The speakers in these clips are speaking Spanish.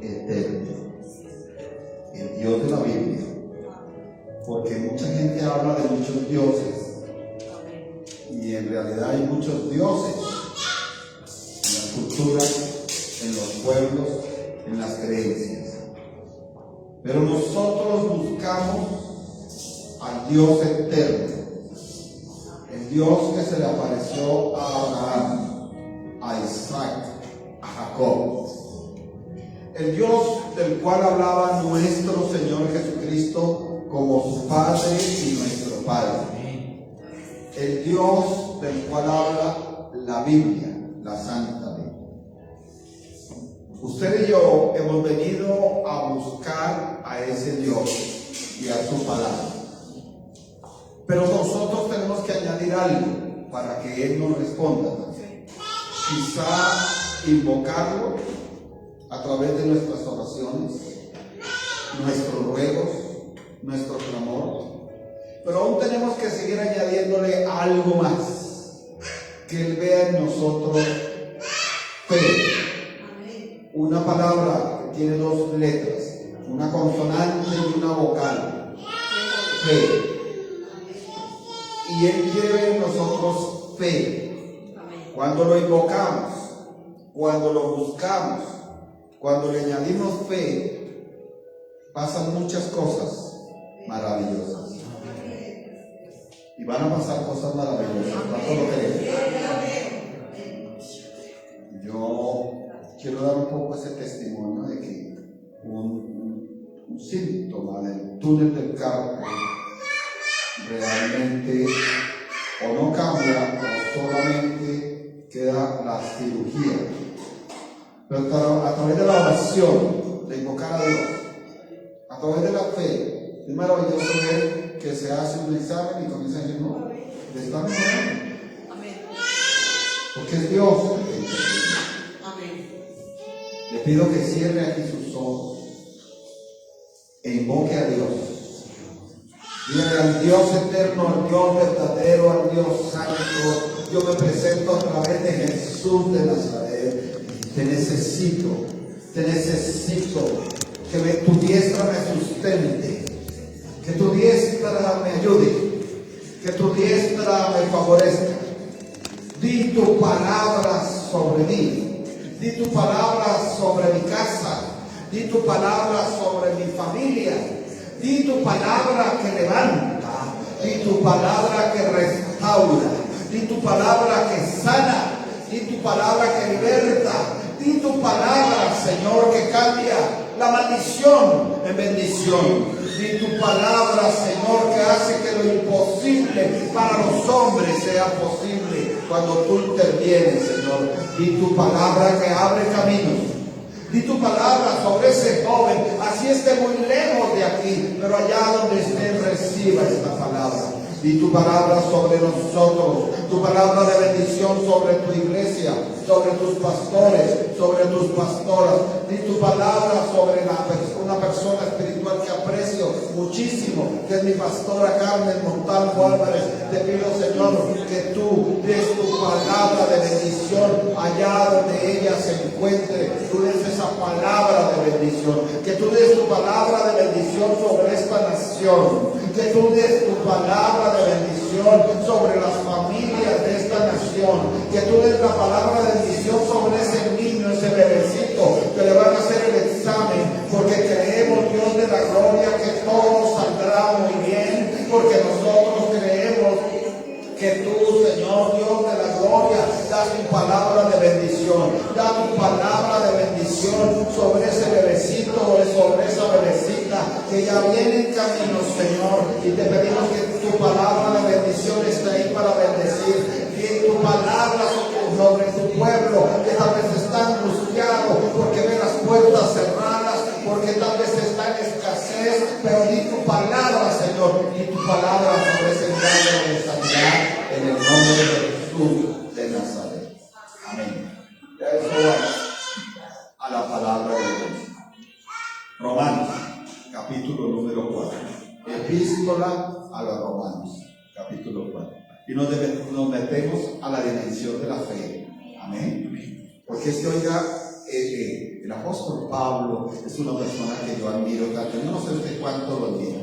eterno, el Dios de la Biblia, porque mucha gente habla de muchos dioses y en realidad hay muchos dioses en las culturas, en los pueblos, en las creencias, pero nosotros buscamos al Dios eterno, el Dios que se le apareció a Abraham, a Isaac, a Jacob, el Dios del cual hablaba nuestro Señor Jesucristo como su Padre y nuestro Padre, el Dios del cual habla la Biblia, la Santa Biblia. Usted y yo hemos venido a buscar a ese Dios y a su palabra, pero nosotros tenemos que añadir algo para que Él nos responda. Quizá invocarlo a través de nuestras oraciones, nuestros ruegos, nuestro clamor, pero aún tenemos que seguir añadiéndole algo más, que Él vea en nosotros fe, una palabra que tiene dos letras, una consonante y una vocal, fe, y Él quiere ver en nosotros fe. Cuando lo invocamos, cuando lo buscamos, cuando le añadimos fe, pasan muchas cosas maravillosas. Y van a pasar cosas maravillosas. ¿Cuánto lo creen? Yo quiero dar un poco ese testimonio de que un síntoma del túnel del carpo realmente o no cambia o solamente queda la cirugía. Pero a través de la oración, de invocar a Dios, a través de la fe, es maravilloso ver que se hace un examen y comienza a decir, no, le está mejorando. Porque es Dios. Le pido que cierre aquí sus ojos e invoque a Dios. Dígale al Dios eterno, al Dios verdadero, al Dios santo, yo me presento a través de Jesús de Nazaret. Te necesito, que tu diestra me sustente, que tu diestra me ayude, que tu diestra me favorezca. Di tu palabra sobre mí, di tu palabra sobre mi casa, di tu palabra sobre mi familia, di tu palabra que levanta, di tu palabra que restaura, di tu palabra que sana, di tu palabra que liberta. Di tu palabra, Señor, que cambia la maldición en bendición. Di tu palabra, Señor, que hace que lo imposible para los hombres sea posible cuando tú intervienes, Señor. Di tu palabra que abre caminos. Di tu palabra sobre ese joven, así esté muy lejos de aquí, pero allá donde esté reciba esta palabra. Di tu palabra sobre nosotros, tu palabra de bendición sobre tu iglesia, sobre tus pastores, sobre tus pastoras. Di tu palabra sobre una persona espiritual que aprecio muchísimo, que es mi pastora Carmen Montalvo Álvarez. Te pido, Señor, que tú des tu palabra de bendición allá donde ella se encuentre. Tú des esa palabra de bendición, que tú des tu palabra de bendición sobre esta nación, que tú des tu palabra de bendición sobre las familias de esta nación, que tú des la palabra de bendición sobre ese niño, ese bebecito que le van a hacer el examen, porque creemos, Dios de la gloria, que todo saldrá muy bien, porque nosotros creemos que tú, Señor Dios de la gloria, das tu palabra de bendición, da tu palabra de bendición sobre ese bebecito, sobre esa bebecita que ya viene en camino, Señor, y te pedimos que tu palabra de bendición esté ahí para bendecir, y tu palabra sobre tu pueblo, que tal vez está angustiado porque ve las puertas cerradas, porque tal vez está en escasez, pero di tu palabra, Señor, y tu palabra sobre ese milagro de sanidad, en el nombre de Jesús de Nazaret. Amén. Ya eso va a la palabra de Dios. Romanos, capítulo número 4. Epístola a los Romanos, capítulo 4. Y nos metemos a la dimensión de la fe. Amén. Porque oiga, el apóstol Pablo es una persona que yo admiro tanto. Yo no sé usted cuánto lo admiro.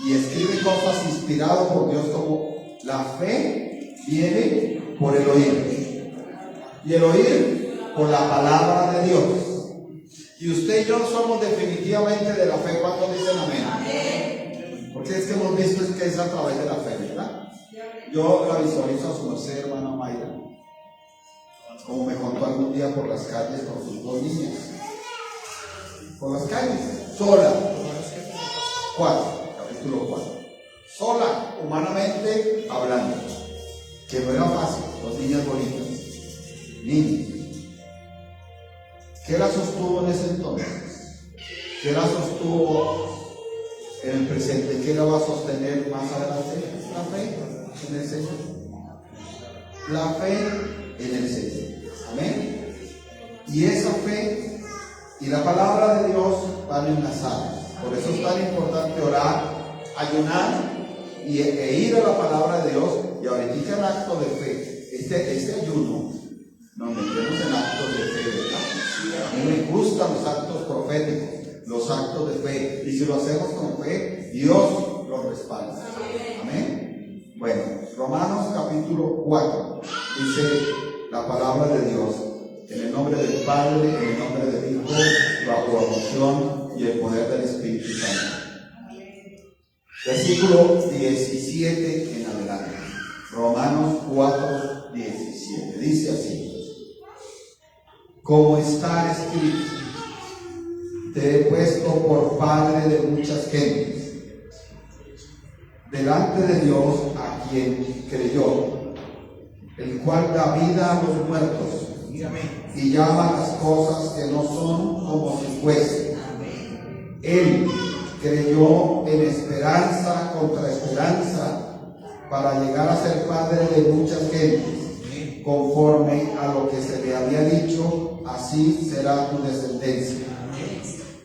Y escribe cosas inspiradas por Dios como la fe viene por el oír. Y el oír por la palabra de Dios. Y usted y yo somos definitivamente de la fe cuando dicen amén. Porque es que hemos visto es que es a través de la fe, ¿verdad? Yo la visualizo a su merced, hermana Mayra, como me contó algún día por las calles con sus dos niñas. Por las calles, sola. 4. Sola, humanamente hablando. Que no era fácil, dos niñas bonitas. Niñas. ¿Qué la sostuvo en ese entonces? ¿Qué la sostuvo en el presente? ¿Qué la va a sostener más adelante? La fe en el Señor. La fe en el Señor. Amén. Y esa fe y la palabra de Dios van enlazadas. Por eso es tan importante orar, ayunar e ir a la palabra de Dios. Y ahorita el acto de fe, este ayuno, nos metemos en actos de fe, ¿verdad? A mí me gustan los actos proféticos, los actos de fe. Y si lo hacemos con fe, Dios lo respalda. Amén. Bueno, Romanos capítulo 4 dice la palabra de Dios, en el nombre del Padre, en el nombre del Hijo, bajo la unción y el poder del Espíritu Santo. Versículo 17 en adelante. Romanos 4, 17. Dice así: como está escrito, te he puesto por padre de muchas gentes, delante de Dios a quien creyó, el cual da vida a los muertos y llama las cosas que no son como si fuesen. Él creyó en esperanza contra esperanza para llegar a ser padre de muchas gentes, conforme a lo que se le había dicho, así será tu descendencia.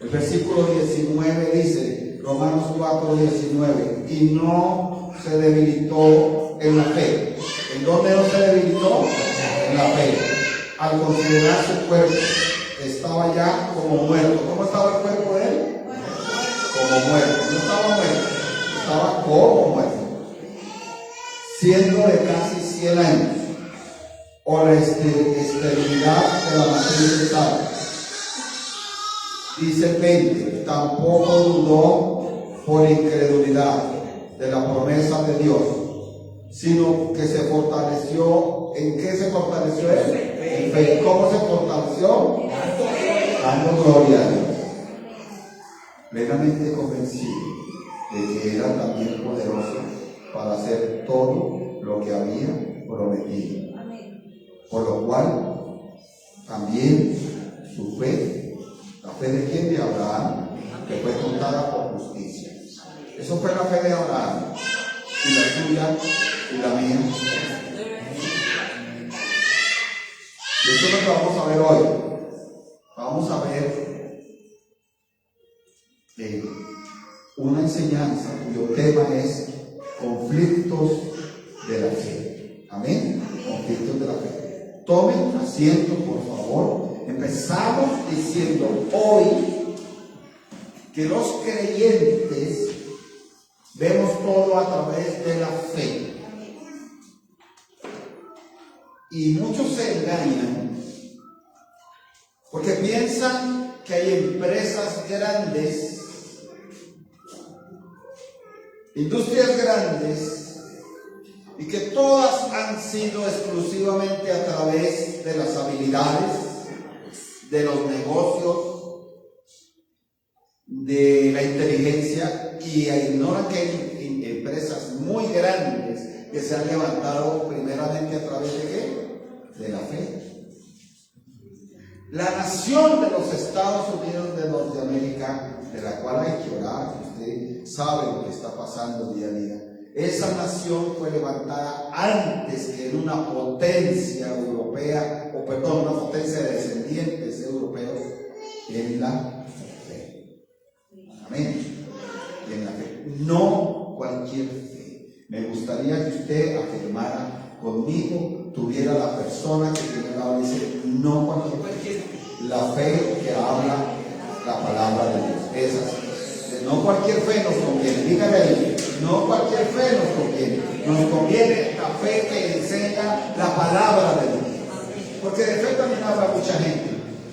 El versículo 19 dice, Romanos 4, 19, y no se debilitó en la fe. ¿En dónde no se debilitó? En la fe. Al considerar su cuerpo, estaba ya como muerto. ¿Cómo estaba el cuerpo de él? Como muerto. No estaba muerto, estaba como muerto. Siendo de casi 100 años, o la esterilidad de la matriz de Sara. Dice 20, tampoco dudó por incredulidad de la promesa de Dios, sino que se fortaleció. ¿En qué se fortaleció él? En fe. ¿Cómo se fortaleció? Dando gloria a Dios. Plenamente convencido de que era también poderoso para hacer todo lo que había prometido. Por lo cual, también su fe, la fe de quién? De Abraham, que fue contada por justicia. Eso fue la fe de Abraham, y la tuya y la mía. Y eso es lo que vamos a ver hoy. Vamos a ver una enseñanza cuyo tema es conflictos de la fe. Amén. Conflictos de la fe. Tomen asiento, por favor. Empezamos diciendo hoy que los creyentes vemos todo a través de la fe. Y muchos se engañan porque piensan que hay empresas grandes, industrias grandes, y que todas han sido exclusivamente a través de las habilidades, de los negocios, de la inteligencia, y ignoran que hay empresas muy grandes que se han levantado primeramente a través de ¿qué? De la fe. La nación de los Estados Unidos de Norteamérica, de la cual hay que orar, usted sabe lo que está pasando día a día. Esa nación fue levantada antes que en una potencia europea, una potencia de descendientes europeos, en la fe. Amén. En la fe. No cualquier fe. Me gustaría que usted afirmara conmigo, tuviera la persona que tiene al lado y dice, no cualquier fe. la fe que habla la palabra de Dios. Esas. No cualquier fe nos conviene. Dígale ahí, no cualquier fe nos conviene. Nos conviene la fe que enseña la palabra de Dios. Porque de fe también habla mucha gente.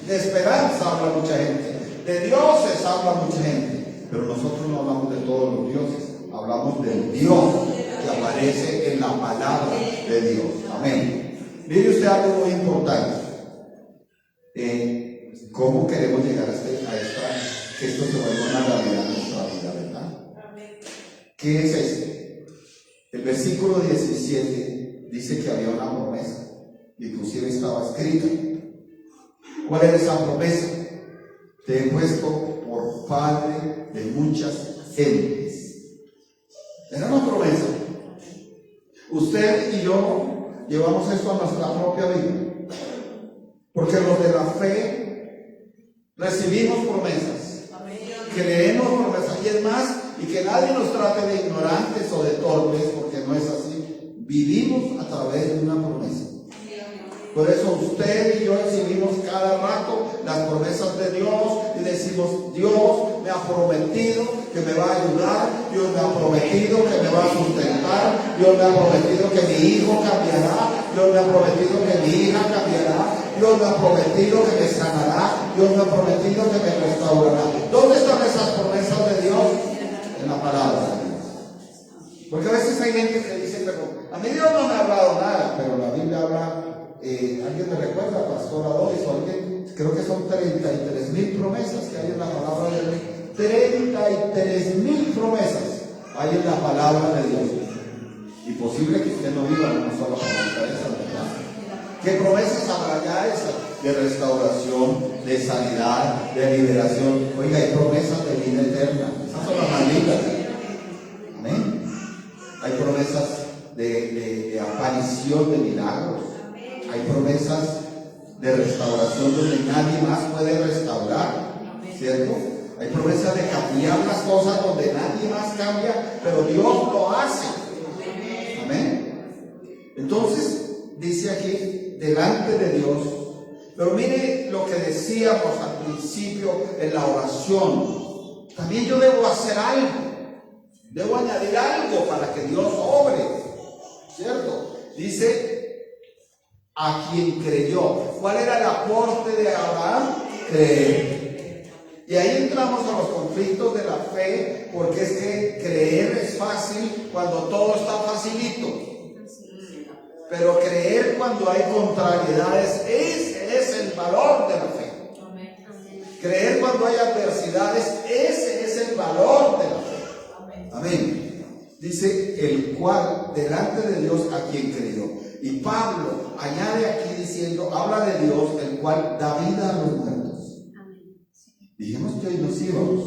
De esperanza habla mucha gente. De dioses habla mucha gente. Pero nosotros no hablamos de todos los dioses. Hablamos del Dios que aparece en la palabra de Dios. Amén. Mire usted algo muy importante. ¿Cómo queremos llegar a que esto se vuelva una realidad en nuestra vida, verdad? ¿Qué es esto? El versículo 17 dice que había una promesa, inclusive estaba escrita. ¿Cuál era esa promesa? Te he puesto por padre de muchas gentes. Era una promesa. Usted y yo llevamos esto a nuestra propia vida, porque los de la fe recibimos promesas, creemos promesas, y es más, y que nadie nos trate de ignorantes o de torpes, porque no es así. Vivimos a través de una promesa. Por eso usted y yo recibimos cada rato las promesas de Dios y decimos: Dios me ha prometido que me va a ayudar, Dios me ha prometido que me va a sustentar, Dios me ha prometido que mi hijo cambiará, Dios me ha prometido que mi hija cambiará, Dios me ha prometido que me sanará, Dios me ha prometido que me restaurará. ¿Dónde están esas promesas de Dios? En la palabra de Dios. Porque a veces hay gente que dice: pero a mí Dios no me ha hablado nada, pero la Biblia habla. ¿Alguien me recuerda, Pastor Adonis o alguien? Creo que son 33,000 promesas que hay en la palabra de Dios. 33,000 promesas hay en la palabra de Dios. Y posible que usted no viva en una sola promesa de esas, ¿verdad? ¿Qué promesas habrá ya esas? De restauración, de sanidad, de liberación. Oiga, hay promesas de vida eterna. Esas son las más lindas. Amén. Hay promesas de aparición de milagros. Hay promesas de restauración donde nadie más puede restaurar, ¿cierto? Hay promesas de cambiar las cosas donde nadie más cambia, pero Dios lo hace. Amén. Entonces, dice aquí, delante de Dios. Pero mire lo que decíamos al principio en la oración. También yo debo hacer algo. Debo añadir algo para que Dios obre, ¿cierto? Dice: a quien creyó. ¿Cuál era el aporte de Abraham? Creer. Y ahí entramos a los conflictos de la fe, porque es que creer es fácil cuando todo está facilito. Pero creer cuando hay contrariedades, ese es el valor de la fe. Creer cuando hay adversidades, ese es el valor de la fe. Amén. Dice: el cual delante de Dios a quien creyó. Y Pablo añade aquí diciendo, habla de Dios, el cual da vida a los muertos. Dijimos que hoy nos íbamos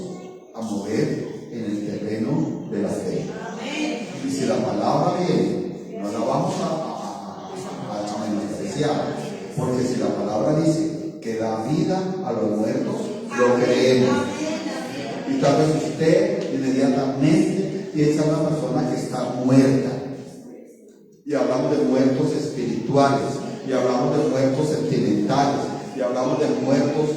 a mover en el terreno de la fe. Y si la palabra viene, no la vamos a menospreciar, porque si la palabra dice que da vida a los muertos, lo creemos. Y tal vez usted inmediatamente piensa en una persona que está muerta. Y hablamos de muertos espirituales, y hablamos de muertos sentimentales, y hablamos de muertos,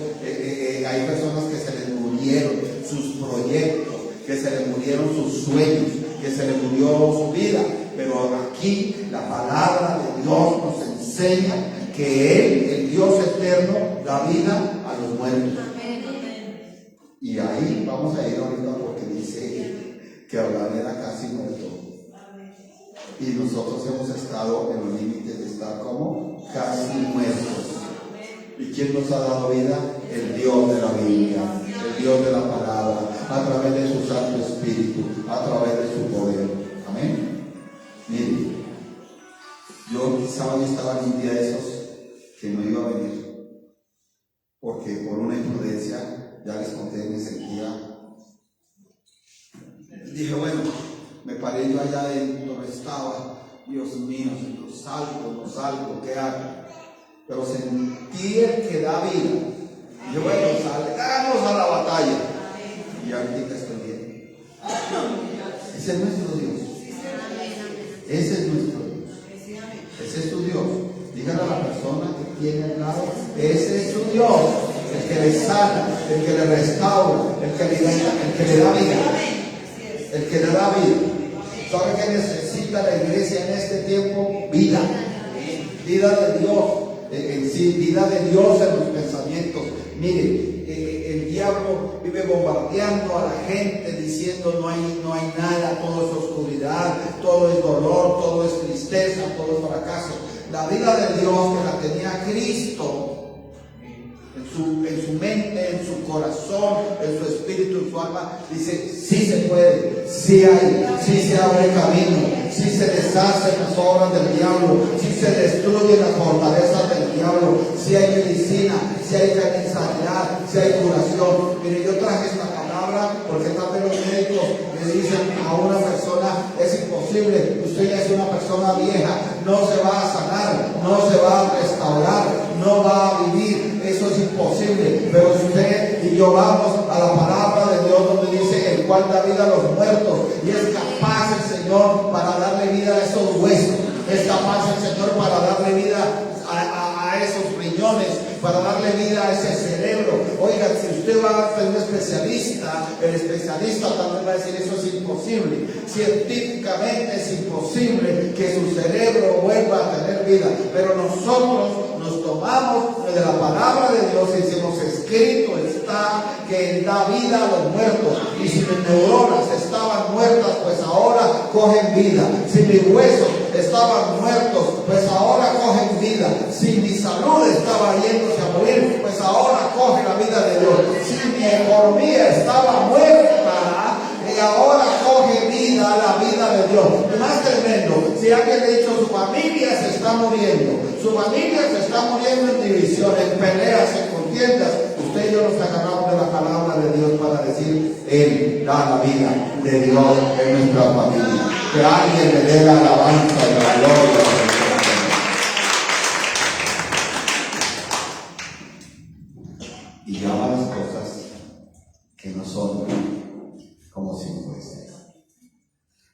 hay personas que se les murieron sus proyectos, que se les murieron sus sueños, que se les murió su vida. Pero aquí la palabra de Dios nos enseña que Él, el Dios eterno, da vida a los muertos. Y ahí vamos a ir ahorita, porque dice que Abraham era casi muerto. Y nosotros hemos estado en los límites de estar como casi muertos. ¿Y quién nos ha dado vida? El Dios de la Biblia, el Dios de la palabra, a través de su Santo Espíritu, a través de su poder. Amén. Mire, yo quizá hoy estaba en un día de esos que no iba a venir, porque por una imprudencia, ya les conté, me sentía. Dije, bueno, me paré yo allá adentro, estaba, Dios mío, no salgo, ¿qué hago? Pero sentí el que da vida. Y yo, bueno, salgamos a la batalla. Y ahorita estoy bien. Ese es nuestro Dios. Ese es nuestro Dios. Ese es tu Dios. Dígale a la persona que tiene al lado, ese es tu Dios. le sana, el que le restaura, el que le da vida, el que le da vida. ¿Sabe qué necesita la iglesia en este tiempo? Vida. Vida de Dios en sí, vida de Dios en los pensamientos. Mire, el diablo vive bombardeando a la gente diciendo no hay nada, todo es oscuridad, todo es dolor, todo es tristeza, todo es fracaso. La vida de Dios que la tenía Cristo en su mente, en su corazón, en su espíritu, en su alma, dice, sí se puede, sí hay, sí se abre camino, sí se deshacen las obras del diablo, sí se destruyen las fortalezas del diablo, sí hay medicina, sí hay sanidad, sí hay curación. Mire, yo traje esta palabra porque también los médicos le dicen a una persona, es imposible, usted ya es una persona vieja, no se va a sanar, no se va a restaurar, no va a vivir, eso es imposible. Pero usted y yo vamos a la palabra de Dios donde dice, el cual da vida a los muertos, y es capaz el Señor para darle vida a esos huesos, es capaz el Señor para darle vida a esos riñones, para darle vida a ese cerebro. Oiga, si usted va a ser un especialista, el especialista también va a decir, eso es imposible, científicamente es imposible que su cerebro vuelva a tener vida. Pero nosotros nos tomamos de la palabra de Dios y decimos, escrito está que Él da vida a los muertos, y si mis neuronas estaban muertas, pues ahora cogen vida. Si mis huesos estaban muertos, pues ahora cogen vida. Si mi salud estaba yéndose a morir, pues ahora coge la vida de Dios. Si mi economía estaba muerta, y ahora coge vida, la vida de Dios. Y más tremendo, si alguien le ha dicho, su familia se está muriendo, su familia se está muriendo en divisiones, en peleas, en contiendas, usted y yo nos agarramos de la palabra de Dios para decir, Él da la vida de Dios en nuestra familia. Que alguien le dé la alabanza y la gloria. Y llama las cosas que no son como si fuesen.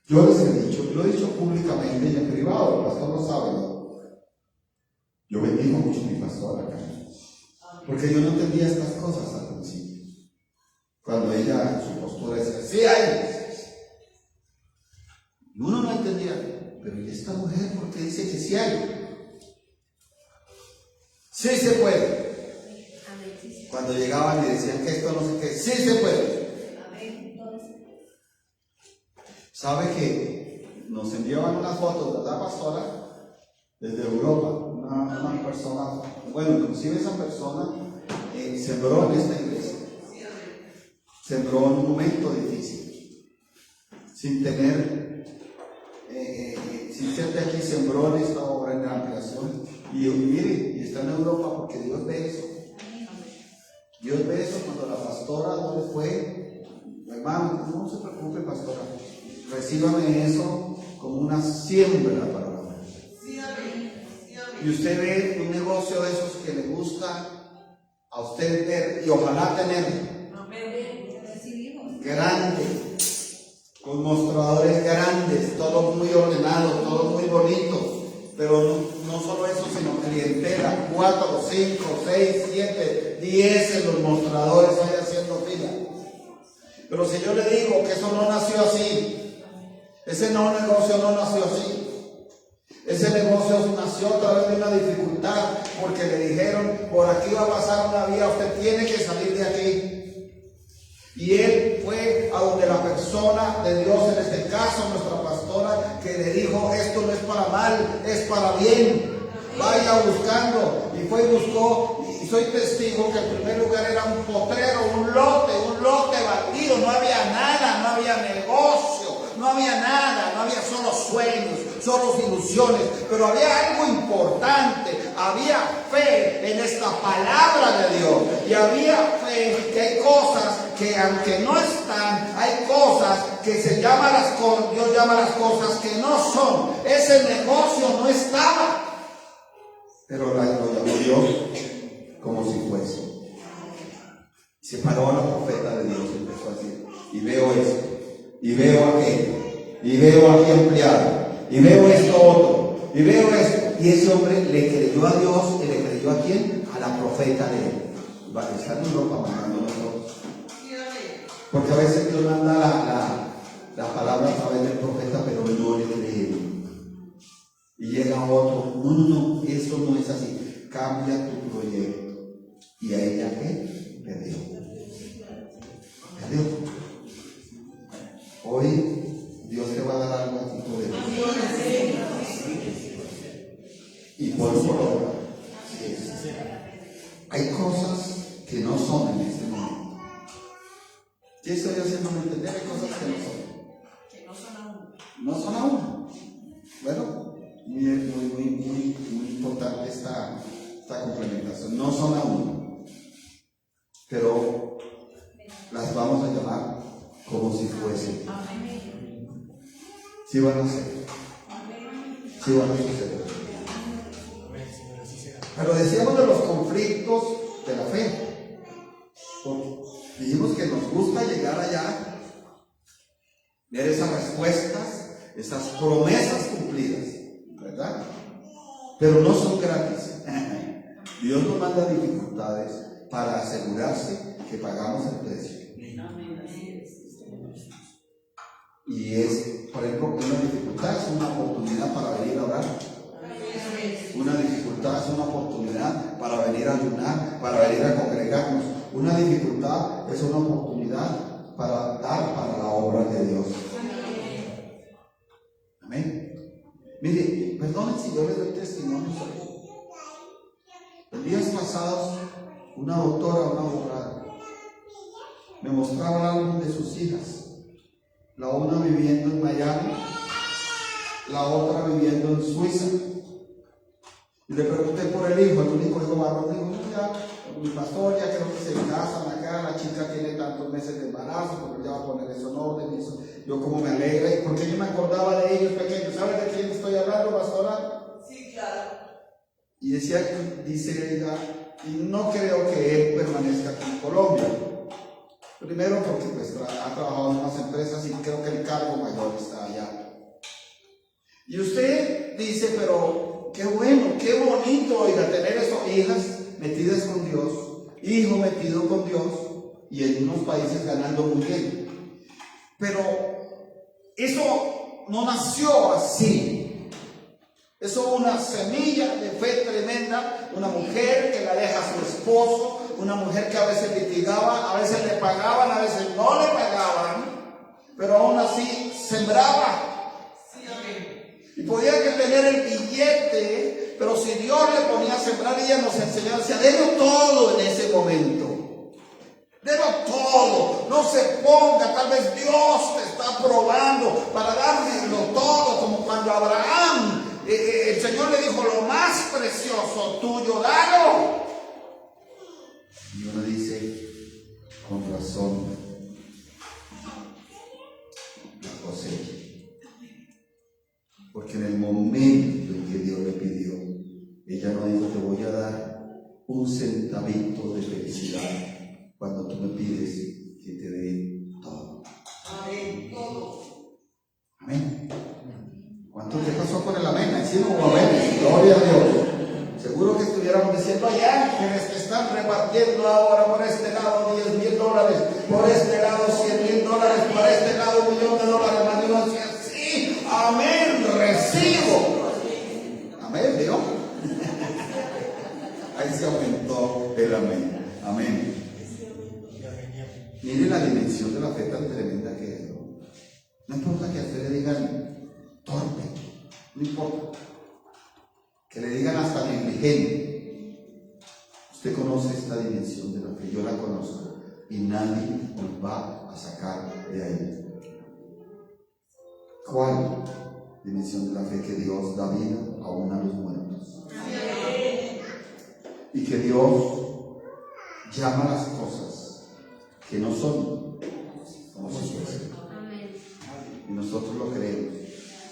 Yo les he dicho, lo he dicho públicamente y en privado, el pastor lo sabe, ¿no? Yo bendigo mucho a mi pastor acá, porque yo no entendía estas cosas al principio. Cuando ella, su postura decía, sí hay. Y uno no entendía, pero ¿y esta mujer por qué dice que sí hay? Sí se puede. Cuando llegaban y decían que esto no sé qué, sí se puede. ¿Sabe que nos enviaban unas fotos de la pastora desde Europa? Una persona, bueno, inclusive esa persona sembró en esta iglesia, sembró en un momento difícil, sin tener, sin ser de aquí, sembró en esta obra en la ampliación. Y mire, y está en Europa porque Dios ve eso. Dios ve eso cuando la pastora no le fue. Hermano, no se preocupe, pastora, recíbame eso como una siembra para la mujer. Y usted ve un negocio de esos que le gusta a usted ver y ojalá tener grande, con mostradores grandes, todos muy ordenados, todos muy bonitos, pero no solo eso, sino clientela, 4, 5, 6, 7, 10 en los mostradores ahí haciendo fila. Pero si yo le digo que eso no nació así, ese negocio no nació así. Ese negocio nació a través de una dificultad, porque le dijeron, por aquí va a pasar una vía, usted tiene que salir de aquí. Y él fue a donde la persona de Dios, en este caso nuestra pastora, que le dijo, esto no es para mal, es para bien. Vaya buscando. Y fue y buscó, y soy testigo que en primer lugar era un potrero, un lote baldío, no había nada, no había negocio, no había nada, no había solo sueños, solo ilusiones, pero había algo importante, había fe en esta palabra de Dios, y había fe que hay cosas que aunque no están, hay cosas que se llaman Dios llama las cosas que no son. Ese negocio no estaba, pero lo llamó Dios como si fuese. Se paró a la profeta de Dios y empezó a decir, y veo esto, y veo aquello, y veo aquí empleado, y veo esto otro, y veo esto. Y ese hombre le creyó a Dios, y le creyó a quién, a la profeta de él. está en Europa mandando nosotros. Porque a veces Dios manda la palabra a través del profeta, pero no le creemos. Y llega otro, no, eso no es así. Cambia tu proyecto. Y a ella, ¿qué? Perdió. Hoy Dios te va a dar algo a ti por eso. Y por obra. Hay cosas que no son en este momento. ¿Qué estoy haciéndome entender? Hay cosas que no son. Que no son aún. No son aún. Bueno, muy importante esta complementación. No son aún. Pero las vamos a llamar como si fuesen. Sí van a ser. Sí van a suceder. Pero decíamos de los conflictos de la fe. Dijimos que nos gusta llegar allá, ver esas respuestas, esas promesas cumplidas, ¿verdad? Pero no son gratis. Dios nos manda dificultades para asegurarse que pagamos el precio. Y es, por ejemplo, una dificultad es una oportunidad para venir a orar. Una dificultad es una oportunidad para venir a ayunar, para venir a congregarnos. Una dificultad es una oportunidad para dar para la obra de Dios. Amén. Mire, perdonen si yo les doy testimonio. En días pasados, una doctora, una abogada, me mostraba el álbum de sus hijas. La una viviendo en Miami, la otra viviendo en Suiza. Y le pregunté por el hijo, el único hijo varón. Digo, ya, mi pastor, ya creo que se casan acá, la chica tiene tantos meses de embarazo, pero ya va a poner eso en orden. Y eso. Yo como me alegra, porque yo me acordaba de ellos pequeños. ¿Sabes de quién estoy hablando, pastora? Sí, claro. Y dice ella, y no creo que él permanezca aquí en Colombia. Primero porque pues, ha trabajado en unas empresas y creo que el cargo mayor está allá. Y usted dice, pero qué bueno, qué bonito, oiga, tener esas hijas metidas con Dios, hijo metido con Dios y en unos países ganando muy bien. Pero eso no nació así. Eso es una semilla de fe tremenda, una mujer que la deja a su esposo, una mujer que a veces litigaba, a veces le pagaban, a veces no le pagaban, pero aún así sembraba. Y podía que tener el billete, pero si Dios le ponía a sembrar, ella nos enseñó, decía, délo todo en ese momento. Délo todo, no se ponga, tal vez Dios te está probando para dármelo todo, como cuando Abraham, el Señor le dijo, lo más precioso tuyo, dalo. Y uno dice, con razón, la cosecha. Porque en el momento en que Dios le pidió, ella no dijo, te voy a dar un centavito de felicidad cuando tú me pides que te dé todo. Amén. Todo. Amén. ¿Qué pasó con el amén? ¿Decimos amén? Gloria a Dios. Seguro que estuviéramos diciendo, hay ángeles que están repartiendo ahora por este lado $10,000, por este lado $100,000, por este lado $1,000,000, más de unos 100. Sí, amén, recibo. Amén, ¿vio? Ahí se aumentó el amén. Amén. Mire la dimensión de la fe tan tremenda que es. No importa que a usted le digan torpe, no importa. Que le digan hasta negligente. Usted conoce esta dimensión de la fe, yo la conozco. Y nadie nos va a sacar de ahí. ¿Cuál dimensión de la fe? Que Dios da vida aún a los muertos. Y que Dios llama las cosas que no son como si fuesen. Y nosotros lo creemos.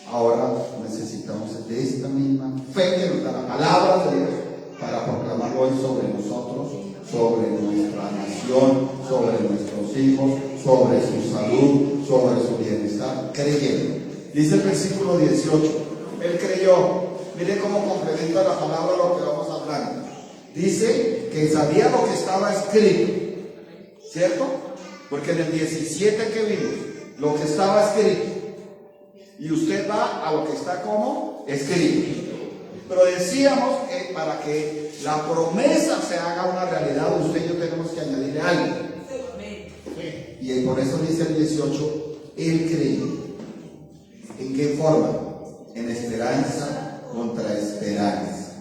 Ahora necesitamos de esta misma fe que nos da la palabra de Dios para proclamarlo hoy sobre nosotros, sobre nuestra nación, sobre nuestros hijos, sobre su salud, sobre su bienestar, creyendo. Dice el versículo 18, él creyó. Mire cómo complementa la palabra lo que vamos hablando. Dice que sabía lo que estaba escrito, ¿cierto? Porque en el 17 que vimos, lo que estaba escrito, y usted va a lo que está como escrito. Pero decíamos que para que la promesa se haga una realidad, usted y yo tenemos que añadirle algo. Y por eso dice el 18, él creyó. ¿En qué forma? En esperanza contra esperanza.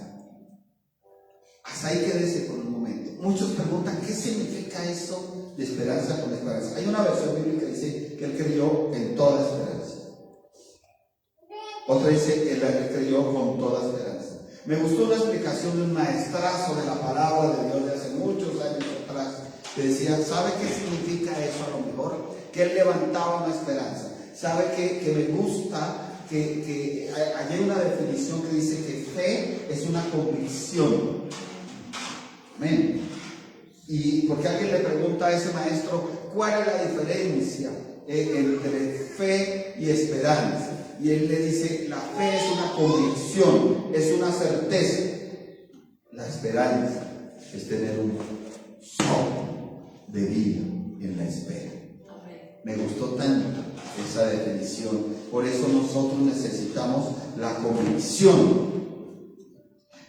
Hasta ahí quédese por un momento. Muchos preguntan, ¿qué significa eso de esperanza con esperanza? Hay una versión bíblica que dice que él creyó en toda esperanza. Otra dice que él creyó con toda esperanza. Me gustó una explicación de un maestrazo de la palabra de Dios de hace muchos años atrás, que decía, ¿sabe qué significa eso a lo mejor? Que él levantaba una esperanza. ¿Sabe que me gusta? Que hay una definición que dice que fe es una convicción. Amén. Y porque alguien le pregunta a ese maestro, ¿cuál es la diferencia entre fe y esperanza? Y él le dice, la fe es una convicción, es una certeza. La esperanza es tener un soplo de vida en la espera. Me gustó tanto esa definición. Por eso nosotros necesitamos la convicción,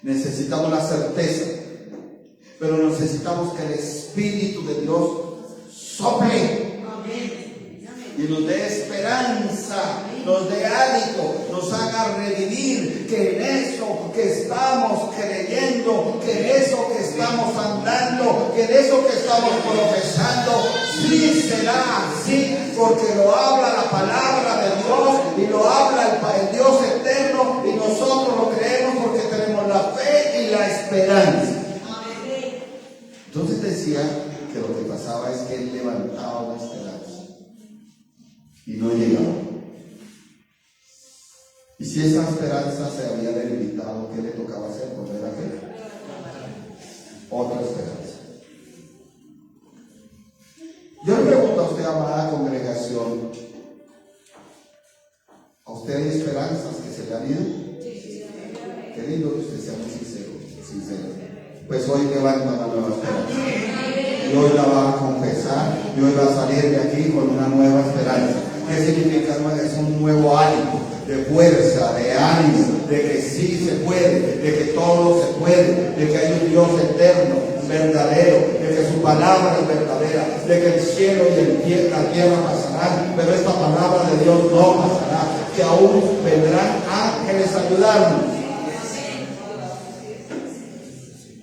necesitamos la certeza, pero necesitamos que el Espíritu de Dios sople y nos dé esperanza, nos dé ánimo, nos haga revivir que en eso que estamos creyendo, que en eso que estamos andando, que en eso que estamos profesando, sí será así, porque lo habla la palabra de Dios y lo habla el Dios eterno, y nosotros lo creemos porque tenemos la fe y la esperanza. Entonces decía que lo que pasaba es que él levantaba una esperanza y no llegaba. Y si esa esperanza se había debilitado, ¿qué le tocaba hacer? Volver a hacer otra esperanza. Yo le pregunto a usted, amada congregación, ¿a usted hay esperanzas que se le han ido? Qué lindo que usted sea muy sincero. Pues hoy levanta una nueva esperanza. Y hoy la va a confesar, y hoy va a salir de aquí con una nueva esperanza. ¿Qué significa? Es un nuevo ánimo, de fuerza, de ánimo, de que sí se puede, de que todo se puede, de que hay un Dios eterno, verdadero, de que su palabra es verdadera, de que el cielo y la tierra pasarán, pero esta palabra de Dios no pasará, que aún vendrán ángeles a ayudarnos.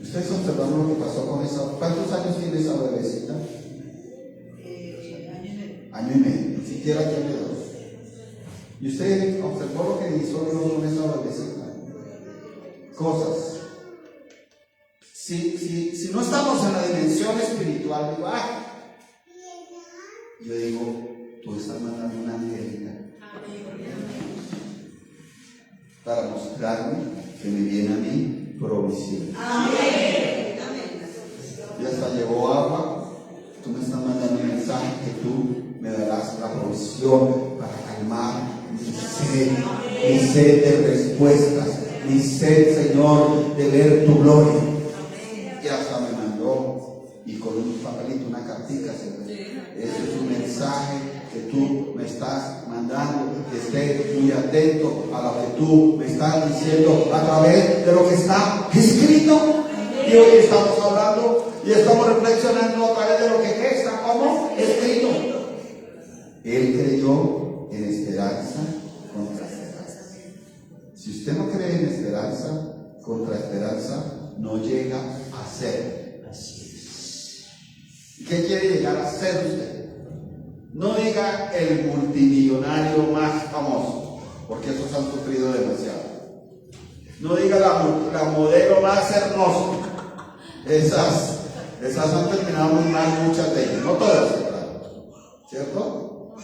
Ustedes observaron lo que pasó con esa. ¿Cuántos años tiene esa bebecita? Año y medio. Ni siquiera tiene 2. Y usted observó lo que hizo Dios con esa bebecita. Cosas. Si no estamos en la dimensión espiritual, digo, yo digo, tú estás mandando una angelita para mostrarme que me viene a mí provisión. Y hasta llegó agua. Tú me estás mandando un mensaje que tú me darás la provisión para calmar mi sed de respuestas, mi sed, Señor, de ver tu gloria. Y hasta me mandó, y con un papelito, una cartica, Señor. Ese es un mensaje que tú me estás mandando, que esté muy atento a lo que tú me estás diciendo a través de lo que está escrito. Y hoy estamos hablando y estamos reflexionando a través de lo que está como escrito. Él creyó en esperanza contra esperanza. Si usted no cree en esperanza contra esperanza, no llega a ser. ¿Qué quiere llegar a ser usted? No diga el multimillonario más famoso, porque esos han sufrido demasiado. No diga la modelo más hermosa. Esas han terminado muy mal, muchas de ellas, no todas, ¿cierto?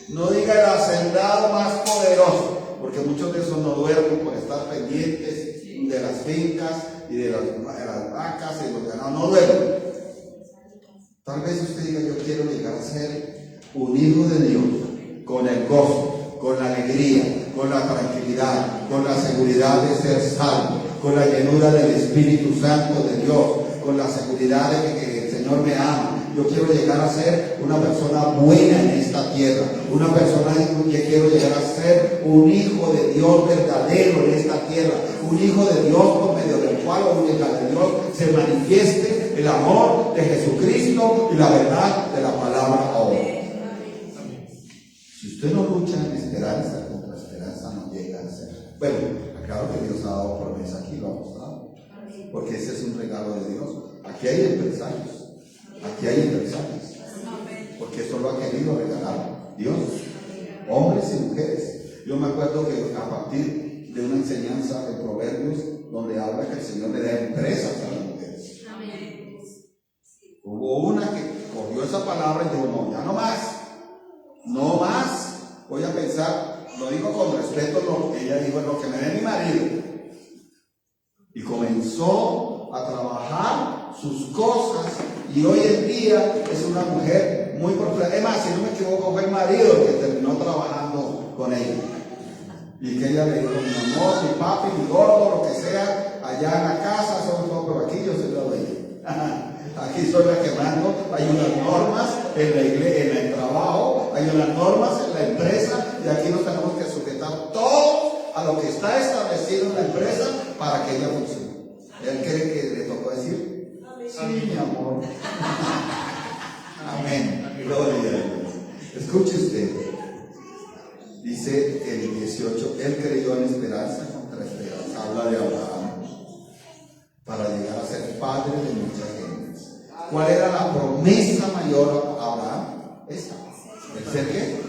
No diga el hacendado más poderoso, porque muchos de esos no duermen por estar pendientes de las fincas y de las vacas y los ganados, no duermen. Tal vez usted diga, yo quiero llegar a ser un hijo de Dios, con el gozo, con la alegría, con la tranquilidad, con la seguridad de ser salvo, con la llenura del Espíritu Santo de Dios, con la seguridad de que el Señor me ama. Yo quiero llegar a ser una persona buena en esta tierra, una persona que quiero llegar a ser un hijo de Dios verdadero en esta tierra, un hijo de Dios por medio del cual o una hija de Dios se manifieste el amor de Jesucristo y la verdad de la palabra ahora. Si usted no lucha en esperanza, contra esperanza no llega a ser. Bueno, claro que Dios ha dado promesa aquí, lo ha mostrado, porque ese es un regalo de Dios. Aquí hay empresarios. Aquí hay empresarios, porque eso lo ha querido regalar Dios, hombres y mujeres. Yo me acuerdo que a partir de una enseñanza de Proverbios, donde habla que el Señor le da empresas a las mujeres. Hubo una que cogió esa palabra y dijo, no, ya no más, no más. Voy a pensar, lo digo con respeto, ella dijo, lo que me dé mi marido. Y comenzó a trabajar sus cosas. Y hoy en día es una mujer muy popular. Es más, si no me equivoco, fue el marido el que terminó trabajando con ella. Y que ella le dijo, mi amor, mi papi, mi gordo, lo que sea, allá en la casa, son todos, pero aquí yo soy la dueña. Aquí soy la que mando. Hay unas normas en la iglesia, en el trabajo, hay unas normas en la empresa, y aquí nos tenemos que sujetar todos a lo que está establecido en la empresa para que ella funcione. ¿Él cree que le tocó decir? Sí, mi amor. Amén. Gloria a Dios. Escuche usted. Dice el 18, él creyó en esperanza contra esperanza. Habla de Abraham para llegar a ser padre de muchas gentes. ¿Cuál era la promesa mayor a Abraham? Esta. ¿El ser qué?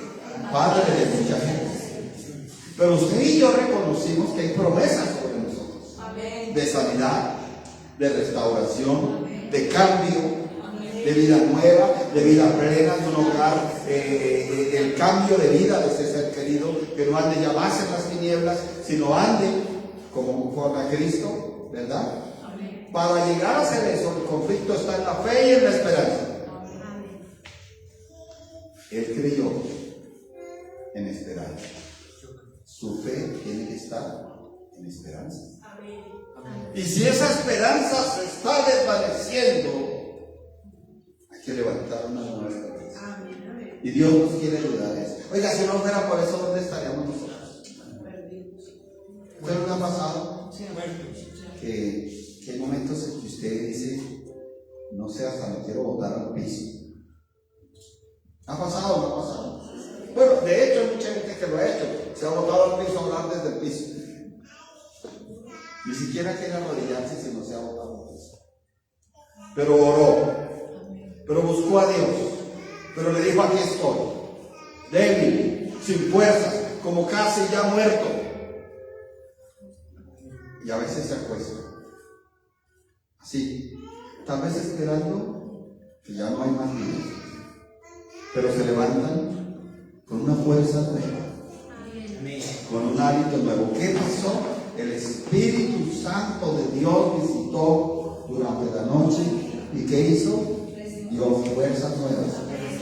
Padre de muchas gentes. Pero usted y yo reconocimos que hay promesas sobre nosotros. De sanidad, de restauración, de cambio, de vida nueva, de vida plena, de un hogar, el cambio de vida de ese ser querido, que no ande ya más en las tinieblas, sino ande como conforme a Cristo, ¿verdad? Para llegar a hacer eso, el conflicto está en la fe y en la esperanza. Él creyó en esperanza. Su fe tiene que estar en esperanza. Y si esa esperanza se está desvaneciendo, hay que levantar una nueva esperanza. Y Dios nos quiere ayudar a eso. Oiga, si no fuera por eso, ¿dónde estaríamos nosotros? ¿Usted no le ha pasado? Que hay momentos en que usted dice, no sé, hasta me quiero botar al piso. ¿Ha pasado o no ha pasado? Bueno, de hecho hay mucha gente que lo ha hecho. Se ha botado al piso a hablar desde el piso. Ni siquiera quiere arrodillarse si no se ha botado al piso. Pero oró. Pero buscó a Dios. Pero le dijo, aquí estoy. Débil, sin fuerzas, como casi ya muerto. Y a veces se acuesta. Así. Tal vez esperando que ya no hay más vida. Pero se levantan con una fuerza nueva, con un hálito nuevo. ¿Qué pasó? El Espíritu Santo de Dios visitó durante la noche. ¿Y qué hizo? Dio fuerzas nuevas,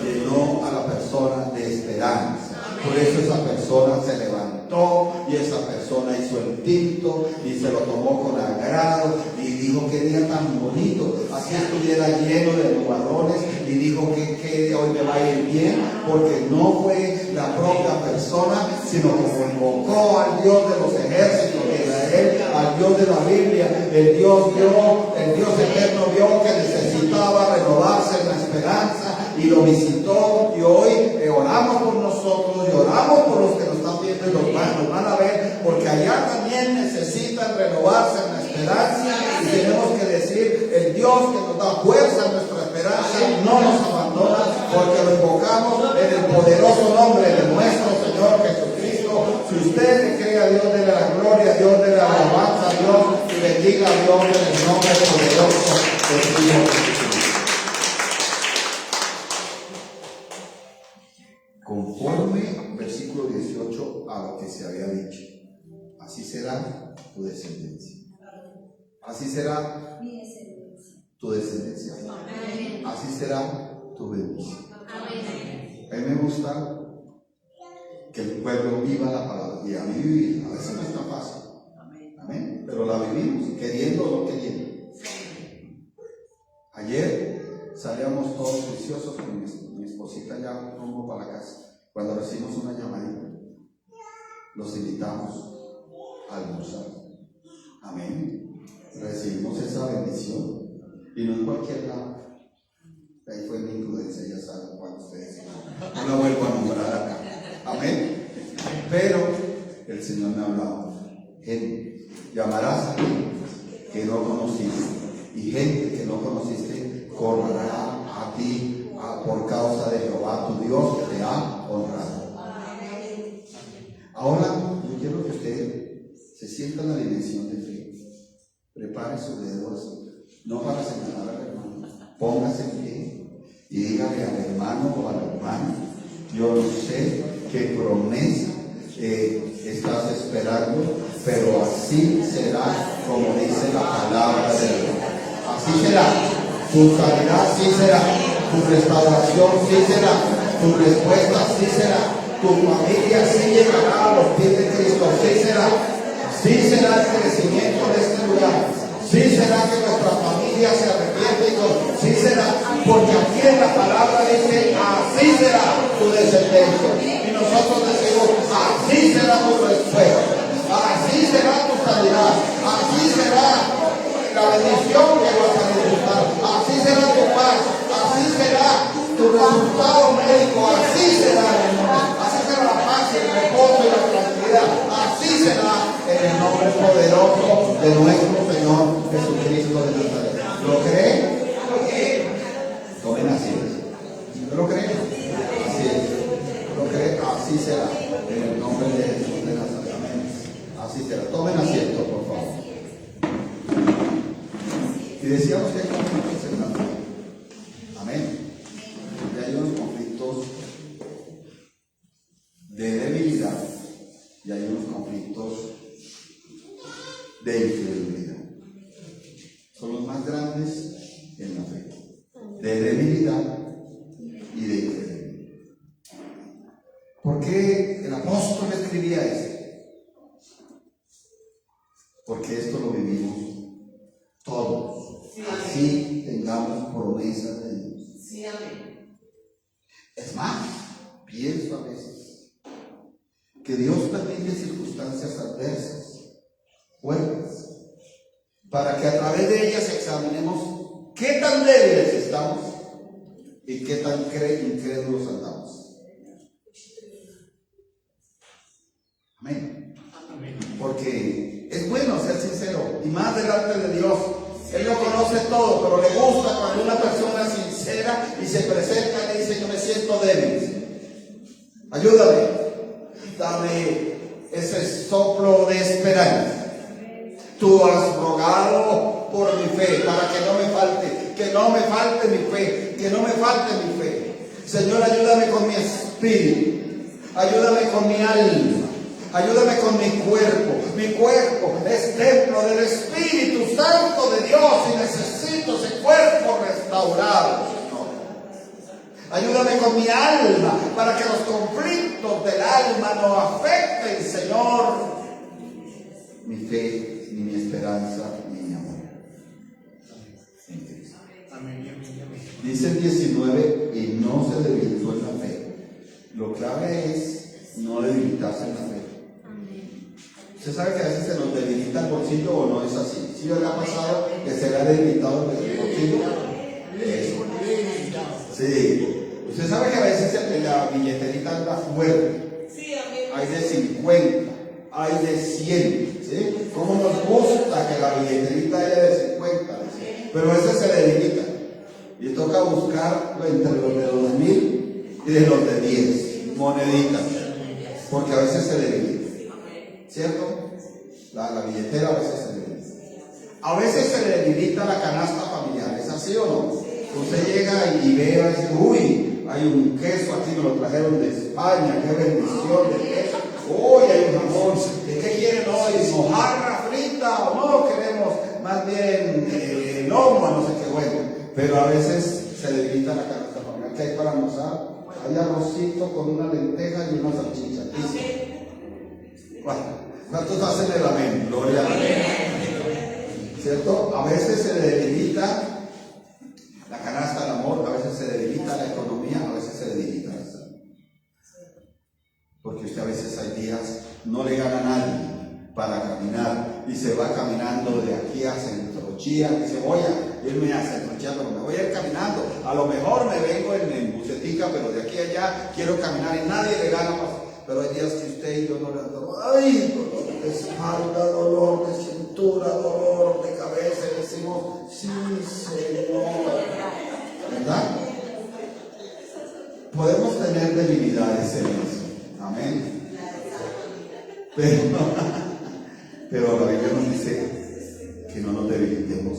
llenó a la persona de esperanza. Por eso esa persona se levantó y esa persona hizo el tinto y se lo tomó con agrado y dijo, qué día tan bonito, así estuviera lleno de nubarrones, y dijo que hoy me va a ir bien, porque no fue la propia persona, sino que invocó al Dios de los ejércitos de Israel, al Dios de la Biblia. El Dios eterno vio que necesitaba renovarse en la esperanza y lo visitó, y hoy oramos por nosotros y oramos por los que nos están viendo y nos van a ver, porque allá también necesitan renovarse en la esperanza, y tenemos que decir, el Dios que nos da fuerza en nuestra esperanza no nos abandona, porque lo invocamos en el poderoso nombre de nuestro Señor Jesucristo. Si usted le cree a Dios, déle la gloria a Dios, déle la alabanza a Dios y bendiga a Dios en el nombre poderoso de Dios. Conforme, versículo 18, a lo que se había dicho, así será tu descendencia. Así será tu descendencia. Así será tu bendición. A mí me gusta que el pueblo viva la palabra, y a mí vivir, a veces no es tan fácil. Amén. Pero pero la vivimos, queriendo o no queriendo. Ayer salíamos todos juiciosos con mi esposita ya rumbo para la casa. Cuando recibimos una llamadita, los invitamos a almorzar. Amén. Recibimos esa bendición y no en cualquier lado. Ahí fue mi imprudencia, ya saben cuando ustedes no la vuelvo a nombrar acá. Amén. Pero el Señor me ha hablado. Gente, llamarás a alguien que no conociste, y gente que no conociste correrá a ti por causa de Jehová tu Dios que te ha honrado. Ahora yo quiero que usted se sienta en la dimensión de fe. Prepare sus dedos, no para señalar al hermano, póngase en pie y dígale al hermano o a la hermana: yo no sé qué promesa estás esperando, pero así será como dice la palabra de Dios. Así será. Tu sanidad sí será, tu restauración sí será, tu respuesta sí será, tu familia sí llegará a los pies de Cristo, sí será. Sí será el crecimiento de este lugar. Sí será que nuestra familia se arrepiente. Sí será, porque aquí en la palabra dice: así será tu descendencia. Y nosotros decimos: así será tu respuesta. Así será tu sanidad. Así será la bendición que vas a disfrutar. Así será tu paz. Así será tu resultado médico. Así será, así será la paz, el reposo y la tranquilidad. Así será en el nombre poderoso de nuestro Señor Jesucristo de Nazaret. ¿Lo creen? Tomen asiento. ¿Lo creen? Así es. ¿Lo creen? Así será en el nombre de Jesús de Nazaret. Amén. Así será. Tomen asiento, por favor. Y decíamos que hay conflictos en la fe. Amén. Porque hay unos conflictos de debilidad y hay unos conflictos de incredulidad. Son los más grandes en la fe. De debilidad y de incredulidad. ¿Por qué el apóstol escribía esto? Porque esto lo vivimos todos. Así tengamos promesas de Dios. Sí, amén. Es más, pienso a veces que Dios permite circunstancias adversas, fuertes, para que a través de ellas examinemos qué tan débiles estamos y qué tan incrédulos andamos. Amén. Porque es bueno ser sincero, y más delante de Dios. Él lo conoce todo, pero le gusta cuando una persona sincera y se presenta y le dice: yo me siento débil, ayúdame, dame ese soplo de esperanza. Tú has rogado por mi fe, para que no me falte mi fe, que no me falte mi fe. Señor, ayúdame con mi espíritu, ayúdame con mi alma, ayúdame con mi cuerpo. Mi cuerpo es templo del Espíritu Santo de Dios y necesito ese cuerpo restaurado, Señor. Ayúdame con mi alma para que los conflictos del alma no afecten, Señor, mi fe, ni mi esperanza, ni mi amor. Dice el 19: y no se debilitó en la fe. Lo clave es no debilitarse en la fe. Usted sabe que a veces se nos debilita el bolsillo, ¿o no es así? ¿Sí le ha pasado que se le ha debilitado el bolsillo? Sí. Usted sabe que a veces la billeterita anda fuerte. Hay de 50, hay de 100. ¿Sí? ¿Cómo nos gusta que la billeterita haya de 50? Pero a veces se debilita. Y toca buscarlo entre los de 2,000 y de los de 10 moneditas. Porque a veces se debilita. ¿Cierto? La billetera a veces se debilita. A veces se debilita la canasta familiar. ¿Es así o no? Usted llega y ve y dice: uy, hay un queso aquí, me lo trajeron de España, qué bendición de queso. Uy, hay un jamón. ¿De qué quieren hoy? ¿Mojarra frita o no? Queremos más bien lomo, no sé qué bueno. Pero a veces se debilita la canasta familiar. ¿Qué hay para almorzar? Hay arrocito con una lenteja y una salchicha. Bueno, ¿Cuántos hacen el amén? Gloria a Dios. ¿Cierto? A veces se debilita la canasta del amor, a veces se debilita la economía, a veces se debilita la salud. Porque usted a veces hay días, no le gana a nadie para caminar y se va caminando de aquí a Centrochía, dice voy a irme a Centrochía, pero me voy a ir caminando, a lo mejor me vengo en bucetica, pero de aquí a allá quiero caminar y nadie le gana más. Pero hay días que usted y yo no le damos, ay, dolor de espalda, dolor de cintura, dolor de cabeza, y decimos, sí, Señor, ¿verdad? Podemos tener debilidades en eso, amén. Pero la Biblia nos dice que no nos debilitemos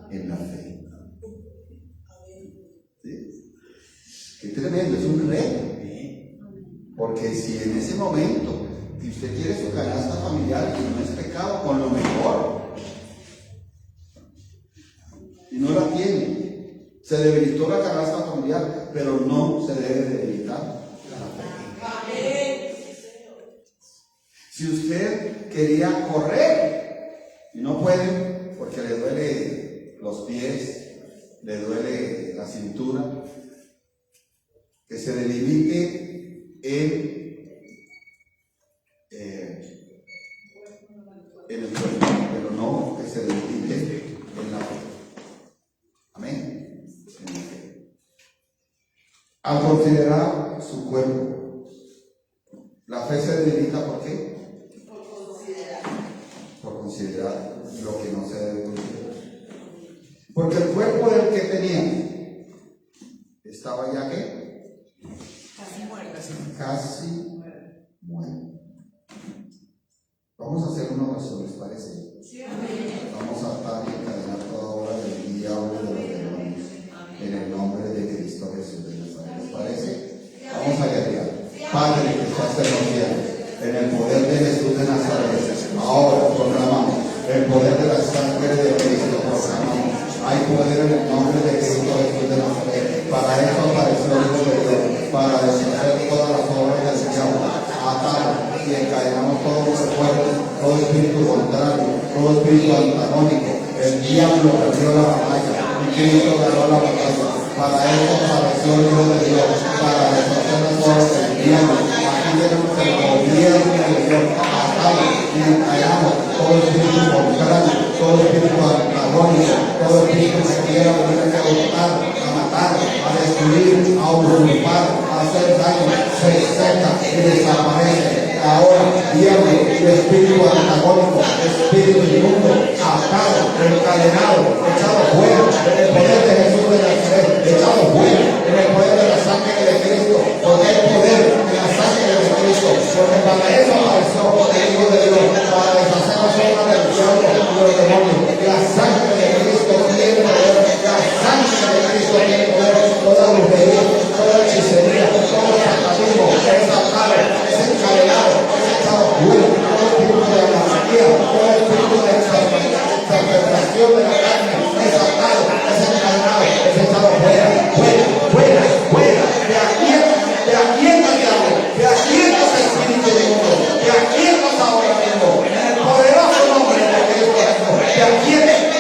en la fe. ¿Sí? Qué tremendo, es un reto. Porque si en ese momento que usted quiere su canasta familiar y no es pecado, con lo mejor, y no la tiene, se debilitó la canasta familiar, pero no se debe debilitar la fe. Si usted quería correr y no puede porque le duele los pies, le duele la cintura, que se debilite en el cuerpo, pero no que se debilite en la fe. Amén. Al considerar su cuerpo, la fe se debilita ¿por qué? Por considerar lo que no se debe considerar. Porque el cuerpo del que tenía estaba ya ¿qué? Casi muerto. Vamos a hacer una oración, ¿les parece? Sí, vamos a atar y encadenar toda obra del diablo y de los demonios en el nombre de Cristo Jesús de Nazaret. ¿Les parece? Vamos a guerrear. Padre que estás en los cielos, en el poder de Jesús de Nazaret, ahora proclamamos el poder de la sangre de Cristo. Proclamamos. Hay poder en el nombre de Cristo Jesús de Nazaret. Para eso apareció el Hijo de Dios, para deshacer todas las obras del diablo. Atamos y encadenamos todos los cuerpos, todo espíritu contrario, todo espíritu antagónico. El diablo perdió la batalla y Cristo ganó la batalla. Para eso apareció el Hijo de Dios, para deshacer las obras del diablo. Aquí tenemos el gobierno de Dios. Atamos y encadenamos todo espíritu contrario, todo espíritu antagónico, todo espíritu que quiera venir a derrotar, a matar, a destruir, a usurpar, a hacer daño, se seca y desaparece. Ahora, diablo y espíritu antagónico, espíritu inmundo, atado, encadenado, echado fuera, en el poder de Jesús de Nazaret, echado fuera, en el poder de la sangre de Cristo, porque hay poder en la sangre de Cristo, porque para eso apareció el Hijo de Dios, para deshacer las obras del diablo y los demonios. La sangre de Cristo tiene poder, la sangre de Cristo tiene poder, toda brujería, toda hechicería, todo satanismo, es atado, es encadenado, es echado fuera, todo espíritu de anarquía, todo espíritu de exaltación de la carne, es atado, es encadenado, es echado fuera, fuera, fuera, fuera, de aquí está el diablo, de aquí está el espíritu de mundo, de aquí está ahora mismo, en el poderoso nombre de Cristo Jesús, de aquí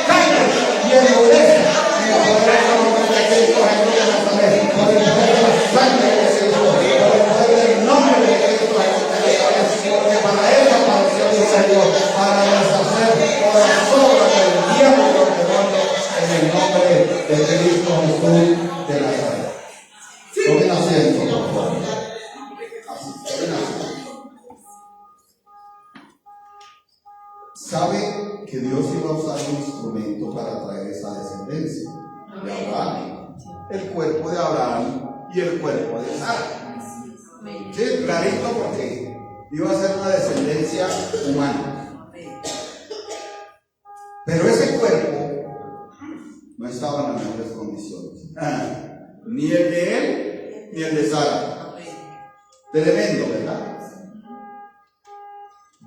caiga y endurece, en el poderoso nombre de Cristo Jesús de Nazaret, por el poder de la sangre de Cristo, por el poder del nombre de Cristo Jesús de Nazaret, porque para eso apareció el Señor, para deshacer todas las obras del diablo y los demonios en el nombre de Cristo Jesús de Nazaret. Tomen asiento, por favor. Así, tomen asiento. ¿Sabe que Dios iba a usar un instrumento para traer esa descendencia de Abraham? El cuerpo de Abraham y el cuerpo de Sara. Sí, clarito, porque iba a ser una descendencia humana. Pero ese cuerpo no estaba en las mejores condiciones. Ni el de él, ni el de Sara. Tremendo, ¿verdad?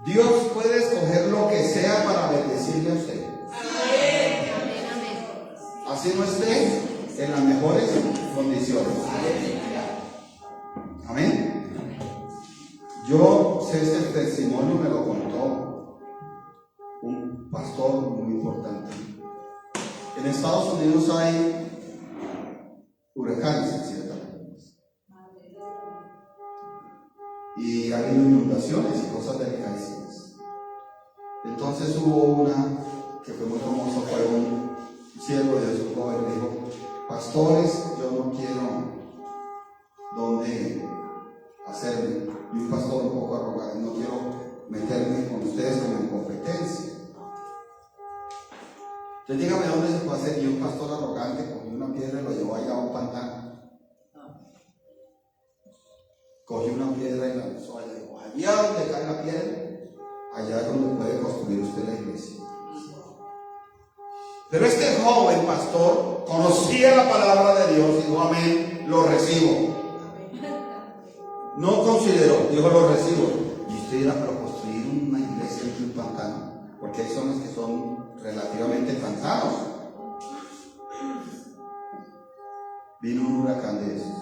Dios puede escoger lo que sea para bendecirle a usted. Así no esté en las mejores condiciones. Amén. Yo este testimonio me lo contó un pastor muy importante. En Estados Unidos hay huracanes, ciertamente, y ha habido inundaciones y cosas delicadísimas. Entonces hubo una que fue muy famosa, fue un siervo de Dios, un joven, le dijo: pastores, yo no quiero dónde hacerme, y un pastor un poco arrogante, no quiero meterme con ustedes como en competencia. Entonces dígame dónde se puede hacer. Y un pastor arrogante cogió una piedra y lo llevó allá a un pantano. Cogió una piedra y la lanzó allá. Dijo: allá donde cae la piedra, allá es donde puede construir usted la iglesia. Pero este joven pastor conocía la palabra de Dios y dijo: amén, lo recibo. No consideró, dijo: lo recibo. Y usted irá para construir una iglesia en un pantano, porque hay zonas que son relativamente pantanos. Vino un huracán de esos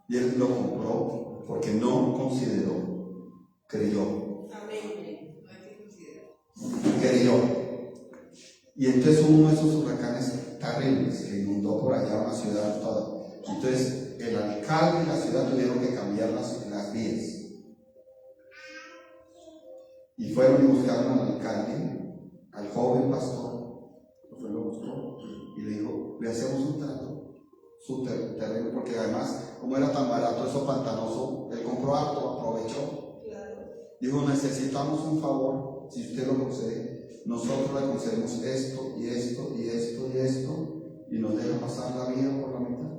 y él lo compró porque no consideró, creyó. Creyó. Y entonces hubo uno de esos huracanes terribles que inundó por allá una ciudad toda. Entonces el alcalde y la ciudad tuvieron que cambiar las vías. Y fueron y buscaron al alcalde, al joven pastor, lo buscó y le dijo: le hacemos un trato, su terreno, porque además, como era tan barato eso pantanoso, él compró harto, aprovechó. Dijo: necesitamos un favor, si usted lo concede, nosotros le concedemos esto y esto y esto y esto, y nos deja pasar la vida por la mitad.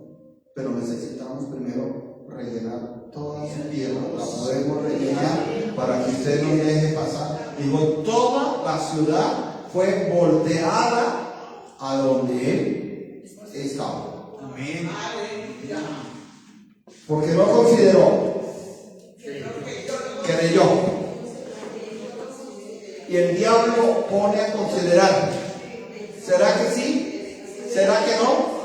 Pero necesitamos primero rellenar toda su tierra, la podemos rellenar para que usted nos deje pasar. Digo, toda la ciudad fue volteada a donde él estaba. Amén. Porque no consideró, creyó. Y el diablo pone a considerar: ¿será que sí? ¿Será que no?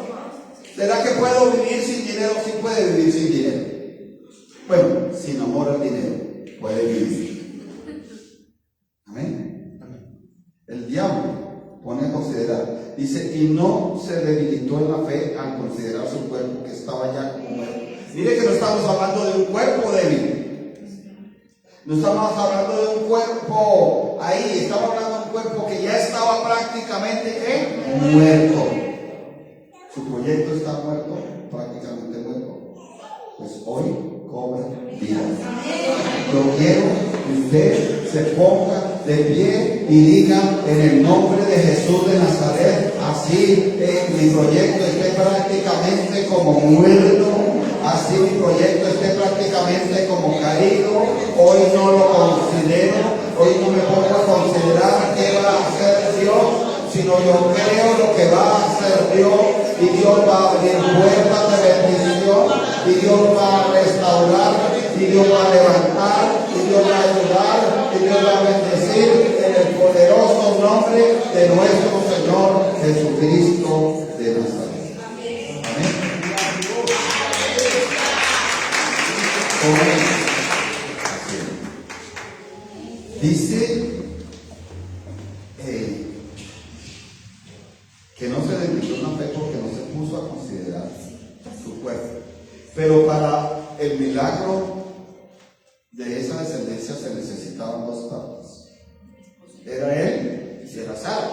¿Será que puedo vivir sin dinero? Sí puede vivir sin dinero. Bueno, sin amor al dinero puede vivir. Amén. El diablo pone a considerar. Dice: y no se debilitó en la fe al considerar su cuerpo que estaba ya como muerto. Mire que no estamos hablando de un cuerpo débil. No estamos hablando de un cuerpo ahí. Estamos hablando de un cuerpo que ya estaba prácticamente muerto. Su proyecto está muerto, prácticamente muerto. Pues hoy cobra vida. Yo quiero que usted se ponga de pie y diga: en el nombre de Jesús de Nazaret, así mi proyecto esté prácticamente como muerto, así mi proyecto esté prácticamente como caído, hoy no lo considero, hoy no me pongo a considerar qué va a hacer Dios, sino yo creo lo que va a hacer Dios, y Dios va a abrir puertas de bendición, y Dios va a restaurar, y Dios va a levantar, y Dios va a ayudar, y Dios va a bendecir en el poderoso nombre de nuestro Señor Jesucristo de Nazaret. Amén. Dice que no se debilitó en la fe porque no se puso a considerar su cuerpo. Pero para el milagro de esa descendencia se necesitaban dos partes. Era él y era Sara.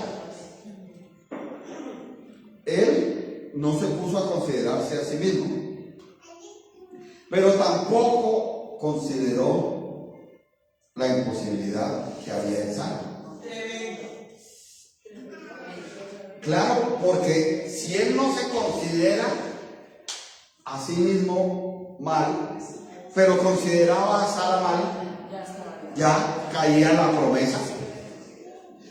Él no se puso a considerarse a sí mismo, pero tampoco consideró la imposibilidad que había en Sara. Claro, porque si él no se considera a sí mismo mal, pero consideraba a Sara mal, ya caía en la promesa.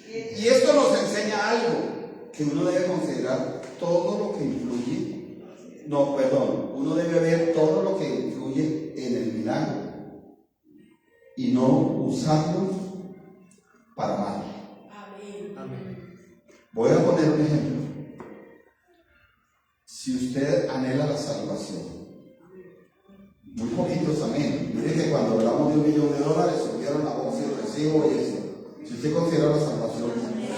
Y esto nos enseña algo, que uno debe considerar todo lo que influye, uno debe ver todo lo que influye en el milagro y no usarlo para mal. Voy a poner un ejemplo. Si usted anhela la salvación, Muy poquitos amén. Mire que cuando hablamos de $1 millón, subieron la voz y el recibo y eso. Si usted considera la salvación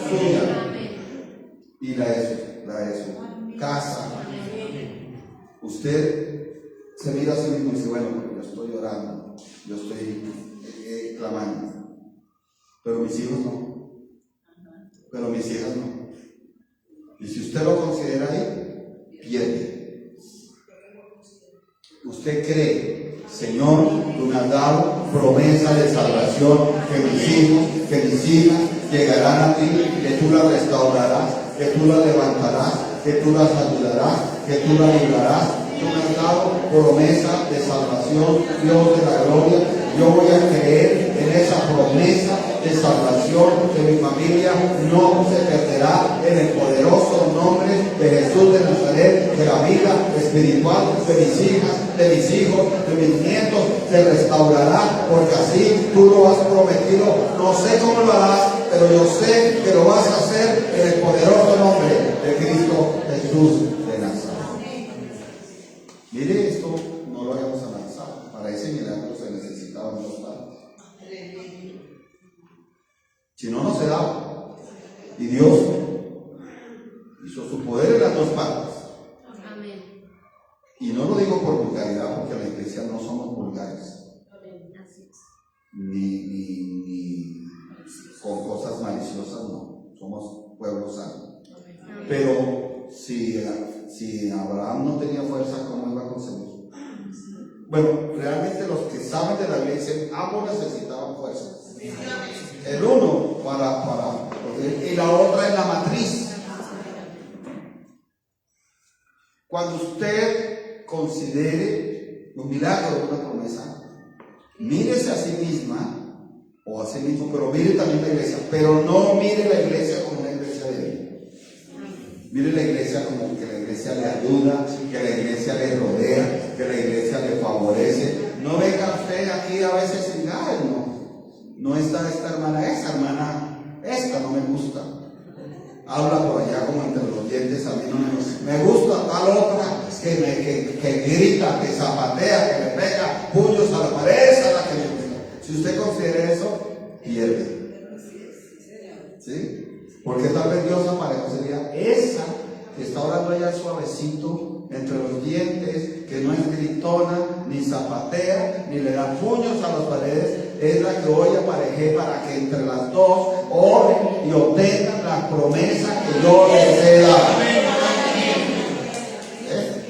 suya y la de su casa, usted se mira a sí mismo y dice, bueno, yo estoy orando, yo estoy clamando, pero mis hijos no, pero mis hijas no. Y si usted lo considera ahí, pierde. Usted cree, Señor, tú me has dado promesa de salvación, que mis hijos, que mis hijas llegarán a ti, que tú las restaurarás, que tú las levantarás, que tú las ayudarás, que tú las librarás. Tú me has dado promesa de salvación, Dios de la gloria. Yo voy a creer en esa promesa de salvación, que mi familia no se perderá, en el poderoso nombre de Jesús de Nazaret, que la vida espiritual de mis hijas, de mis hijos, de mis nietos se restaurará, porque así tú lo has prometido. No sé cómo lo harás, pero yo sé que lo vas a hacer en el poderoso nombre de Cristo Jesús de Nazaret. Mire, esto no lo habíamos analizado. Para ese milagro se necesitaban 2 padres. Si no, no se daba. Y Dios hizo su poder en las 2 partes. Amén. Y no lo digo por vulgaridad, porque en la iglesia no somos vulgares. Ni con cosas maliciosas, no. Somos pueblo santo. Pero si Abraham no tenía fuerza, ¿cómo iba a concebir? Bueno, realmente los que saben de la Biblia dicen, ambos necesitaban fuerza. El uno y la otra en la matriz. Cuando usted considere un milagro, una promesa, mírese a sí misma o a sí mismo, pero mire también la iglesia, pero no mire la iglesia como una iglesia débil. Mire la iglesia como que la iglesia le ayuda, que la iglesia le rodea, que la iglesia le favorece. No venga usted aquí a veces y diga, ay, no está esta hermana, esta no me gusta. Habla por allá como entre los dientes, a mí no me gusta. Me gusta tal otra que grita, que zapatea, que le pega puños a la pared, esa es la que me gusta. Si usted considera eso, pierde. ¿Sí? Porque tal vez Dios aparejo sería esa que está orando allá suavecito entre los dientes, que no es gritona, ni zapatea, ni le da puños a las paredes. Es la que hoy aparejé para que entre las dos oren y obtengan la promesa que yo les he dado.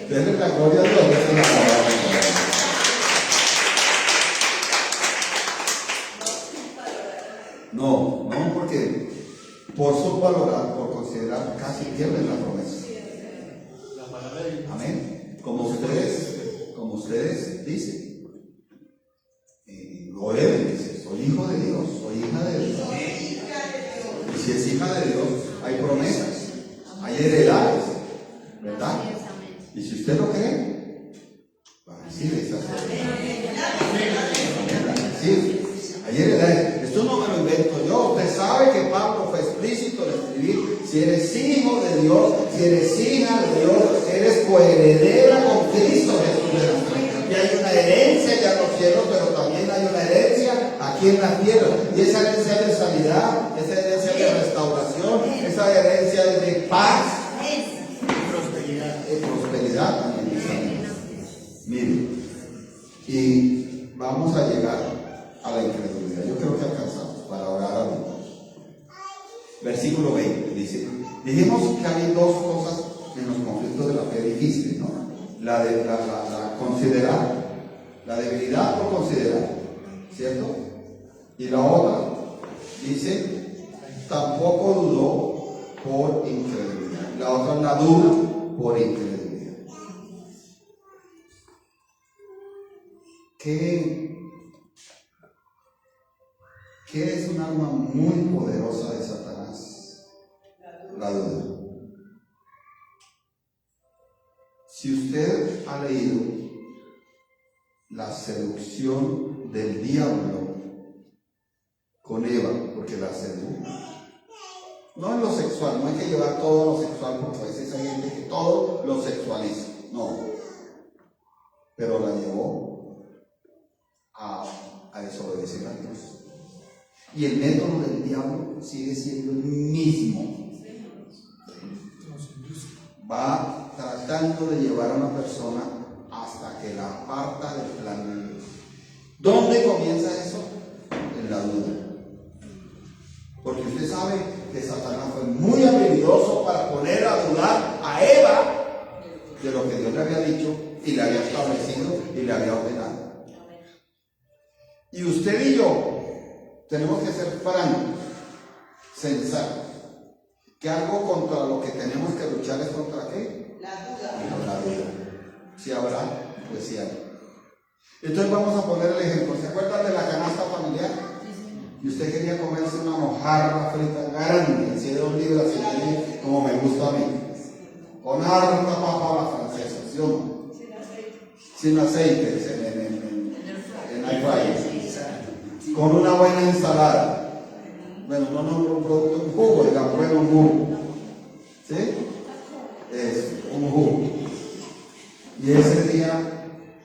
Denle la gloria a Dios. Denle la gloria a Dios. No, porque por subvalorar, por considerar, casi pierden la promesa. Amén. Como ustedes dicen. Lo deben decir, soy hijo de Dios, soy hija de Dios. Y si es hija de Dios, hay promesas, hay heredades, ¿verdad? Y si usted lo cree, va a decir esas cosas. Sí, hay heredades. Esto no me lo invento yo. Usted sabe que Pablo fue explícito en escribir: si eres hijo de Dios, si eres hija de Dios, eres coheredera con Cristo Jesús de Nazaret. Y hay una herencia ya en los cielos, pero también hay una herencia aquí en la tierra. Y esa herencia de sanidad, esa herencia de restauración, esa herencia de paz y prosperidad también. Miren, y vamos a llegar a la incredulidad. Yo creo que alcanzamos para orar a Dios. Versículo 20 dice: dijimos que hay 2 cosas en los conflictos de la fe difíciles, ¿no? La considerar, la debilidad por considerar, ¿cierto? Y la otra dice, tampoco dudó por incredulidad. La otra es la duda por incredulidad. ¿Qué es un arma muy poderosa de Satanás? La duda. Si usted ha leído la seducción del diablo con Eva, porque la sedujo, no en lo sexual, no hay que llevar todo lo sexual, porque a veces hay gente que todo lo sexualiza, no, pero la llevó a desobedecer a Dios. Y el método del diablo sigue siendo el mismo. Va tratando de llevar a una persona hasta que la aparta del plan de Dios. ¿Dónde comienza eso? En la duda. Porque usted sabe que Satanás fue muy habilidoso para poner a dudar a Eva de lo que Dios le había dicho y le había establecido y le había ordenado. Y usted y yo tenemos que ser francos, sensatos, que algo contra lo que tenemos que luchar es contra ¿qué? La duda. La duda. Si habrá, pues sí hay. Entonces vamos a poner el ejemplo. ¿Se acuerdan de la canasta familiar? Y usted quería comerse una mojarra frita grande, así de 2 libras, como me gusta a mí. Con harta papa a la francesa, ¿sí o no? Sin aceite, en air fryer. Con una buena ensalada. Bueno, no un producto, un jugo, digamos, bueno, un jugo. ¿Sí? Es un jugo. Y ese día,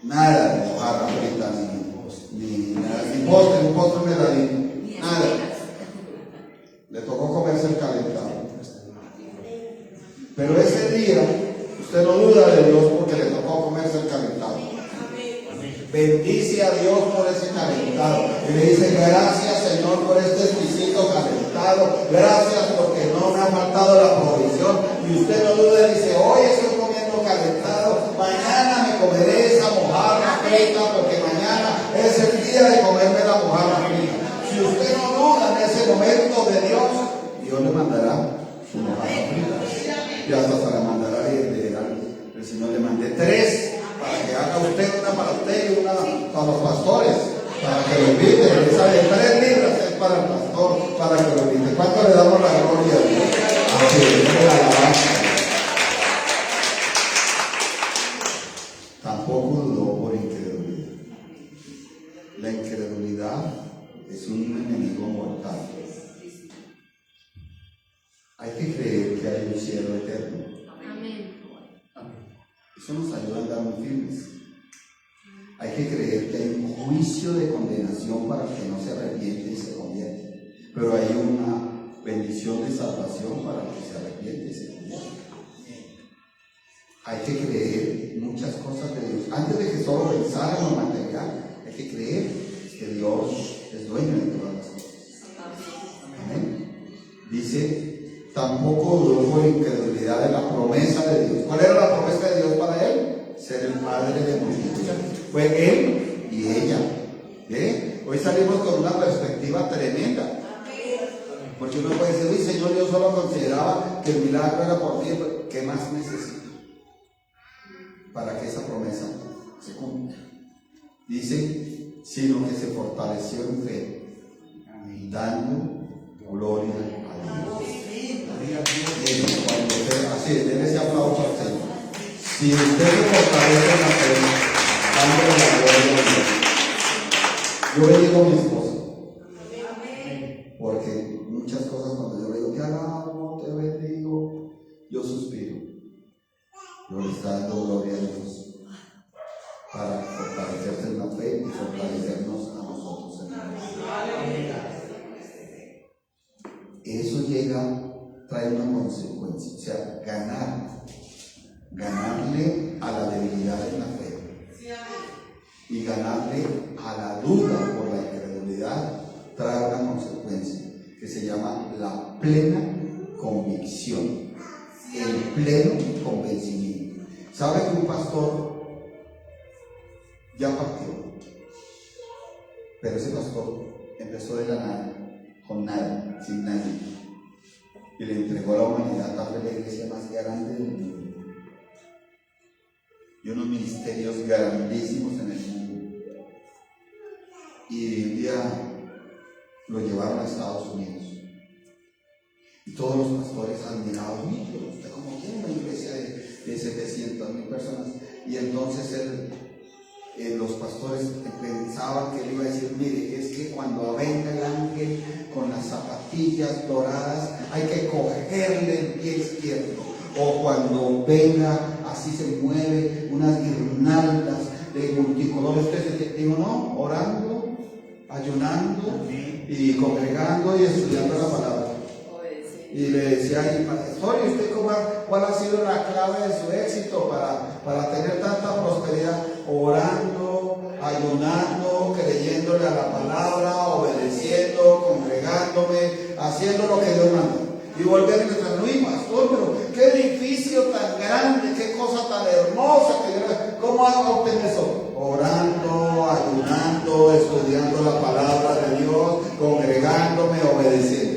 nada de mojarra frita, ni nada, ni postre, un postre meladito. Nada. Le tocó comerse el calentado. Pero ese día, usted no duda de Dios porque le tocó comerse el calentado. Bendice a Dios por ese calentado. Y le dice, gracias Señor por este exquisito calentado. Gracias porque no me ha faltado la provisión. Y usted no duda y dice, hoy estoy comiendo calentado. Mañana me comeré esa mojarra frita porque mañana es el día de comerme la mojarra frita. Si usted no duda en ese momento de Dios, Dios le mandará su mojarra frita. Y hasta se la mandará el Señor le mandé 3 para que haga usted una para usted y una para los pastores, para que lo invite. Esa de 3 libras es para el pastor, para que lo invite. ¿Cuánto le damos la gloria a Dios? Así es, la alabanza. Tampoco dudó por incredulidad. La incredulidad es un enemigo mortal. Hay que creer que hay un cielo eterno. Amén. Eso nos ayuda a andar muy firmes. Hay que creer que hay un juicio de condenación para el que no se arrepiente y se convierte. Pero hay una bendición de salvación para el que se arrepiente y se convierte. Hay que creer muchas cosas de Dios. Antes de que solo pensar en lo material, hay que creer que Dios es dueño de todas las cosas. Amén. Dice, tampoco dudó por incredulidad de la promesa de Dios. ¿Cuál era la promesa de Dios para él? Ser el padre de multitudes. Fue él y ella. Hoy salimos con una perspectiva tremenda. Porque uno puede decir, uy Señor, yo solo consideraba que el milagro era por ti. ¿Qué más necesito para que esa promesa se cumpla? Dice, sino que se fortaleció en fe, dando gloria a Dios. Cuando usted, así, denle ese aplauso al Señor. Si usted se fortalece en la fe, dándole la gloria a Dios. Yo bendigo a mi esposa. Porque muchas cosas cuando yo le digo, te alabo, te bendigo, yo suspiro. Yo le estoy dando gloria a Dios para fortalecerse en la fe y fortalecernos a nosotros en la fe. Eso trae una consecuencia, o sea, ganarle a la debilidad en la fe y ganarle a la duda por la incredulidad trae una consecuencia que se llama la plena convicción, el pleno convencimiento. ¿Sabe que un pastor ya partió? Pero ese pastor empezó de la nada, con nada, sin nadie, y le entregó a la humanidad tal vez la iglesia más grande del mundo y unos ministerios grandísimos en el mundo. Y un día lo llevaron a Estados Unidos y todos los pastores admirados, mire, usted como tiene una iglesia de 700,000 personas. Y entonces los pastores pensaban que él iba a decir, mire, es que cuando venga el ángel con las zapatillas doradas hay que cogerle el pie izquierdo, o cuando venga así se mueve unas guirnaldas de multicolores. Usted dijo, no, orando ayunando y congregando y estudiando la palabra. Y le decía, y pastor, ¿y usted cuál ha sido la clave de su éxito para tener tanta prosperidad? Orando, ayunando, creyéndole a la palabra, obedeciendo, congregándome, haciendo lo que Dios manda. Y volver y me decía, uy, pastor, pero qué edificio tan grande, qué cosa tan hermosa, ¿cómo hago obtener eso? Orando, ayunando, estudiando la palabra de Dios, congregándome, obedeciendo.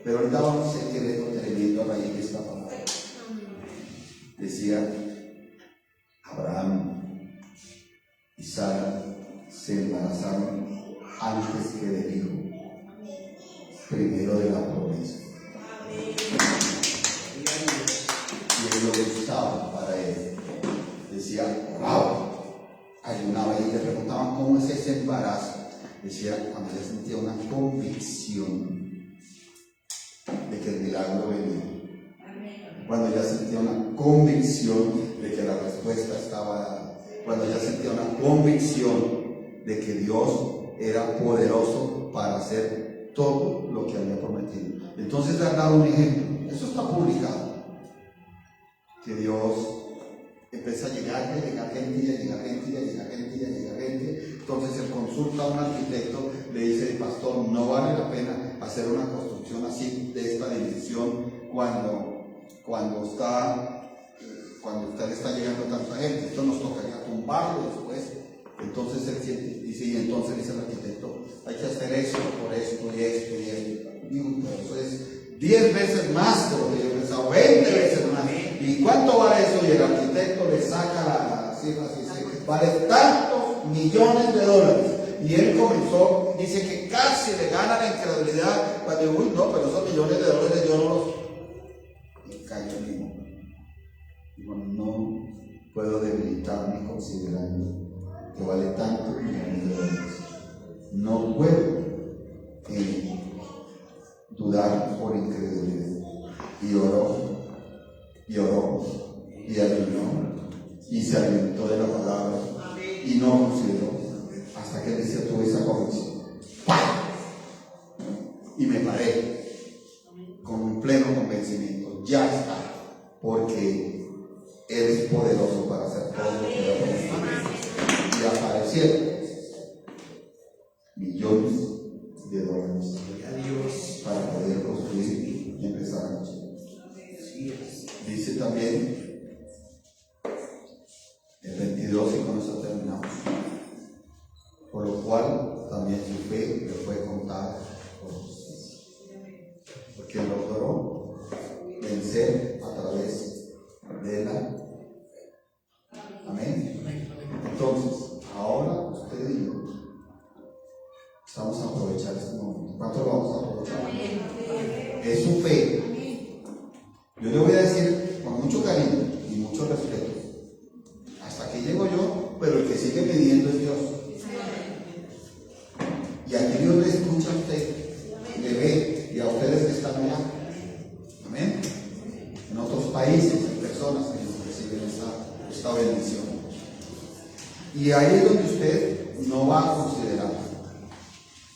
Pero ahorita vamos a seguir tremendo a raíz de esta palabra. Decía, Abraham y Sara se embarazaron antes que del hijo primero de la promesa. Y él lo gustaba para él. Decía, wow, ayunaba y le preguntaban cómo es ese embarazo. Decía, cuando ya sentía una convicción de que el milagro venía, cuando ya sentía una convicción de que la respuesta estaba dada, cuando ya sentía una convicción de que Dios era poderoso para hacer todo lo que había prometido. Entonces le han dado un ejemplo, eso está publicado, que Dios empieza a llegar gente, y a llegar gente. Entonces él consulta a un arquitecto, le dice, pastor, no vale la pena hacer una construcción así de esta dimensión cuando usted está llegando tanta gente. Esto nos tocaría tumbarlo después. Entonces él dice, y entonces dice el arquitecto, hay que hacer esto por esto y esto y esto. Digo, pero eso es 10 veces más de lo que yo pensaba, 20 veces más. ¿Y cuánto vale eso? Y el arquitecto le saca la cifra así, dice, vale tantos millones de dólares. Y él comenzó, dice que casi le gana la incredulidad cuando digo, uy, no, pero esos millones de dólares yo no los... Y cayó mismo. Digo, no puedo debilitarme considerando que vale tantos millones de dólares. No puedo dudar por incredulidad. Y oró, y ayunó, y se alimentó de la palabra, y no consideró, hasta que él dice, tuve esa convicción. Y me paré, con un pleno convencimiento, ya está, porque Él es poderoso para hacer todo lo que ha prometido. Y aparecieron millones de dólares para poder construir y empezar a luchar. Dice también el 22, y con eso terminamos, por lo cual también su fe le fue contada por justicia, porque logró vencer a través de la... Amén. Entonces, ahora usted y yo vamos a aprovechar este momento. ¿Cuánto lo vamos a aprovechar? Es su fe. Yo le voy a decir con mucho cariño y mucho respeto, hasta aquí llego yo, pero el que sigue pidiendo es Dios. Y aquí Dios le escucha a usted, le ve, y a ustedes que están allá. Amén. En otros países hay personas que reciben esta bendición. Y ahí es donde usted no va a considerar,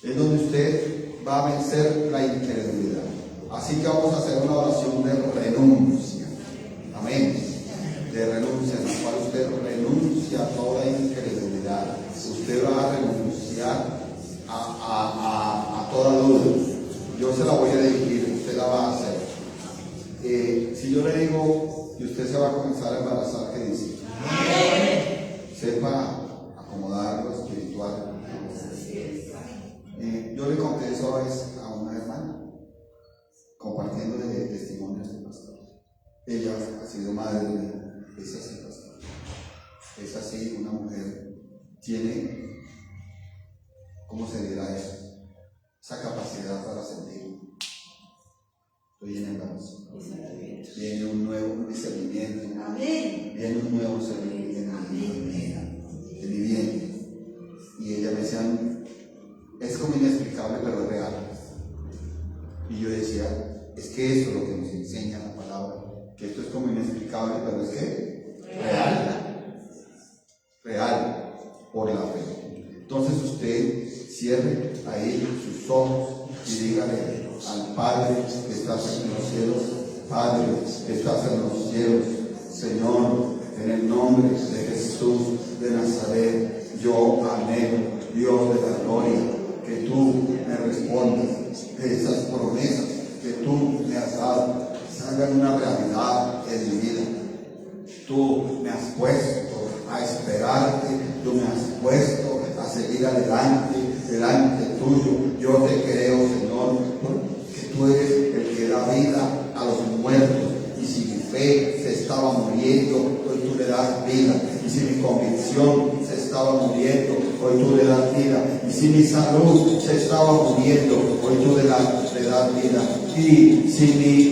es donde usted va a vencer la incredulidad. Así que vamos a hacer una oración de renuncia. Amén. De renuncia, en la cual usted renuncia a toda incredulidad. Usted va a renunciar a toda duda. Yo se la voy a dirigir, usted la va a hacer. Si yo le digo que usted se va a comenzar a embarazar, ¿qué dice? Sepa acomodar lo espiritual. Yo le conté eso a una hermana, compartiendo de testimonios del pastor. Ella ha sido madre de mí. Es así, pastor. Es así, una mujer tiene, ¿cómo se dirá eso? Esa capacidad para sentir. Estoy en embarazo. Viene un nuevo discernimiento. Viene un nuevo discernimiento de mi bien. Y ella me decía, es como inexplicable, pero es real. Y yo decía, es que eso es lo que nos enseña la palabra, que esto es como inexplicable, pero es que real, por la fe. Entonces usted, Cierre ahí sus ojos y dígale al Padre que estás en los cielos: Padre que estás en los cielos, Señor, en el nombre de Jesús de Nazaret, yo anhelo, Dios de la gloria, que tú me respondas, que esas promesas que tú me has dado se hagan una realidad en mi vida. Tú me has puesto a esperarte, tú me has puesto a seguir adelante, delante tuyo. Yo te creo, Señor, que tú eres el que da vida a los muertos. Y si mi fe se estaba muriendo, hoy tú le das vida. Y si mi convicción se estaba muriendo, hoy tú le das vida. Y si mi salud se estaba muriendo, hoy tú le das vida. Y si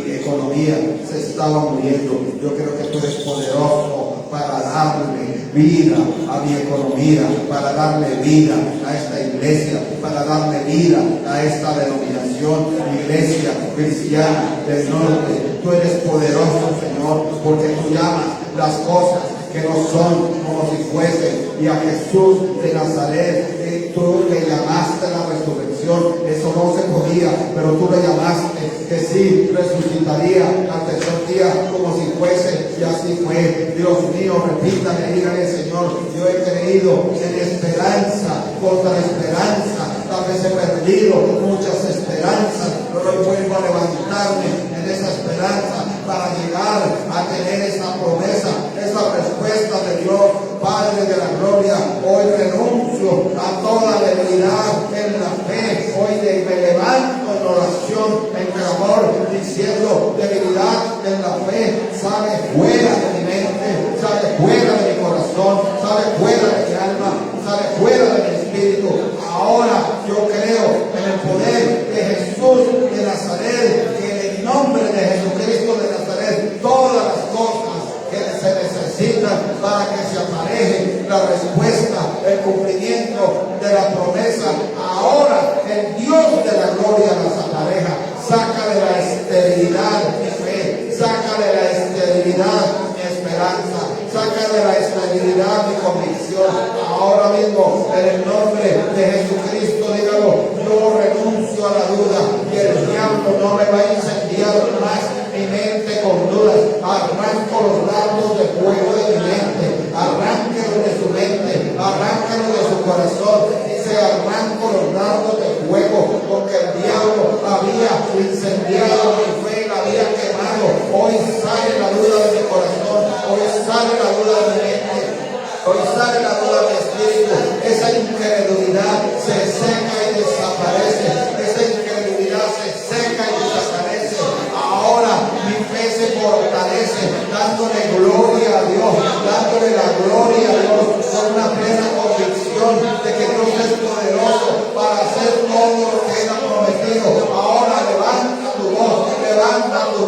mi economía se estaba muriendo, yo creo que tú eres poderoso para darle vida a mi economía, para darle vida a esta iglesia, para darle vida a esta denominación, iglesia cristiana del norte. Tú eres poderoso, Señor, porque tú llamas las cosas que no son como si fuesen. Y a Jesús de Nazaret, tú le llamaste la resurrección. Eso no se podía, pero tú le llamaste que sí resucitaría al tercer día como si fuese, y así fue. Dios mío, repítale, dígale: Señor, yo he creído en esperanza contra esperanza. Tal vez he perdido muchas esperanzas, pero hoy vuelvo a levantarme en esa esperanza para llegar a tener esa promesa, esa respuesta de Dios, Padre de la gloria. Hoy renuncio a toda debilidad en la fe. Hoy me levanto en oración, en clamor, diciendo: debilidad en la fe, sale fuera de mi mente, sale fuera de mi corazón, sale fuera de mi alma, sale fuera de mi espíritu. Ahora yo creo en el poder de Jesús de Nazaret, que en el nombre de Jesucristo de Nazaret, todas las cosas que se necesitan para que se apareje la respuesta, el cumplimiento de la promesa, ahora el Dios de la gloria las apareja. Saca de la esterilidad mi fe, saca de la esterilidad mi esperanza, saca de la esterilidad mi convicción. Ahora mismo, en el nombre de Jesucristo, dígalo: yo renuncio a la duda, y el diablo no me va a incendiar más mi mente con dudas. Arranco los dardos de fuego de mi mente, arránquelo de su mente, arránquelo de su corazón. Dice: arranco los dardos de fuego, porque el diablo había incendiado mi fe, la había quemado. Hoy sale la duda de mi corazón, hoy sale la duda de mi mente, hoy sale la duda de mi espíritu. Esa incredulidad se seca y desaparece, esa incredulidad se seca y desaparece. Ahora mi fe se fortalece, dándole gloria a Dios, dándole la gloria a Dios, con una plena convicción de que Dios es poderoso para hacer todo lo que Él ha prometido. Ahora levanta tu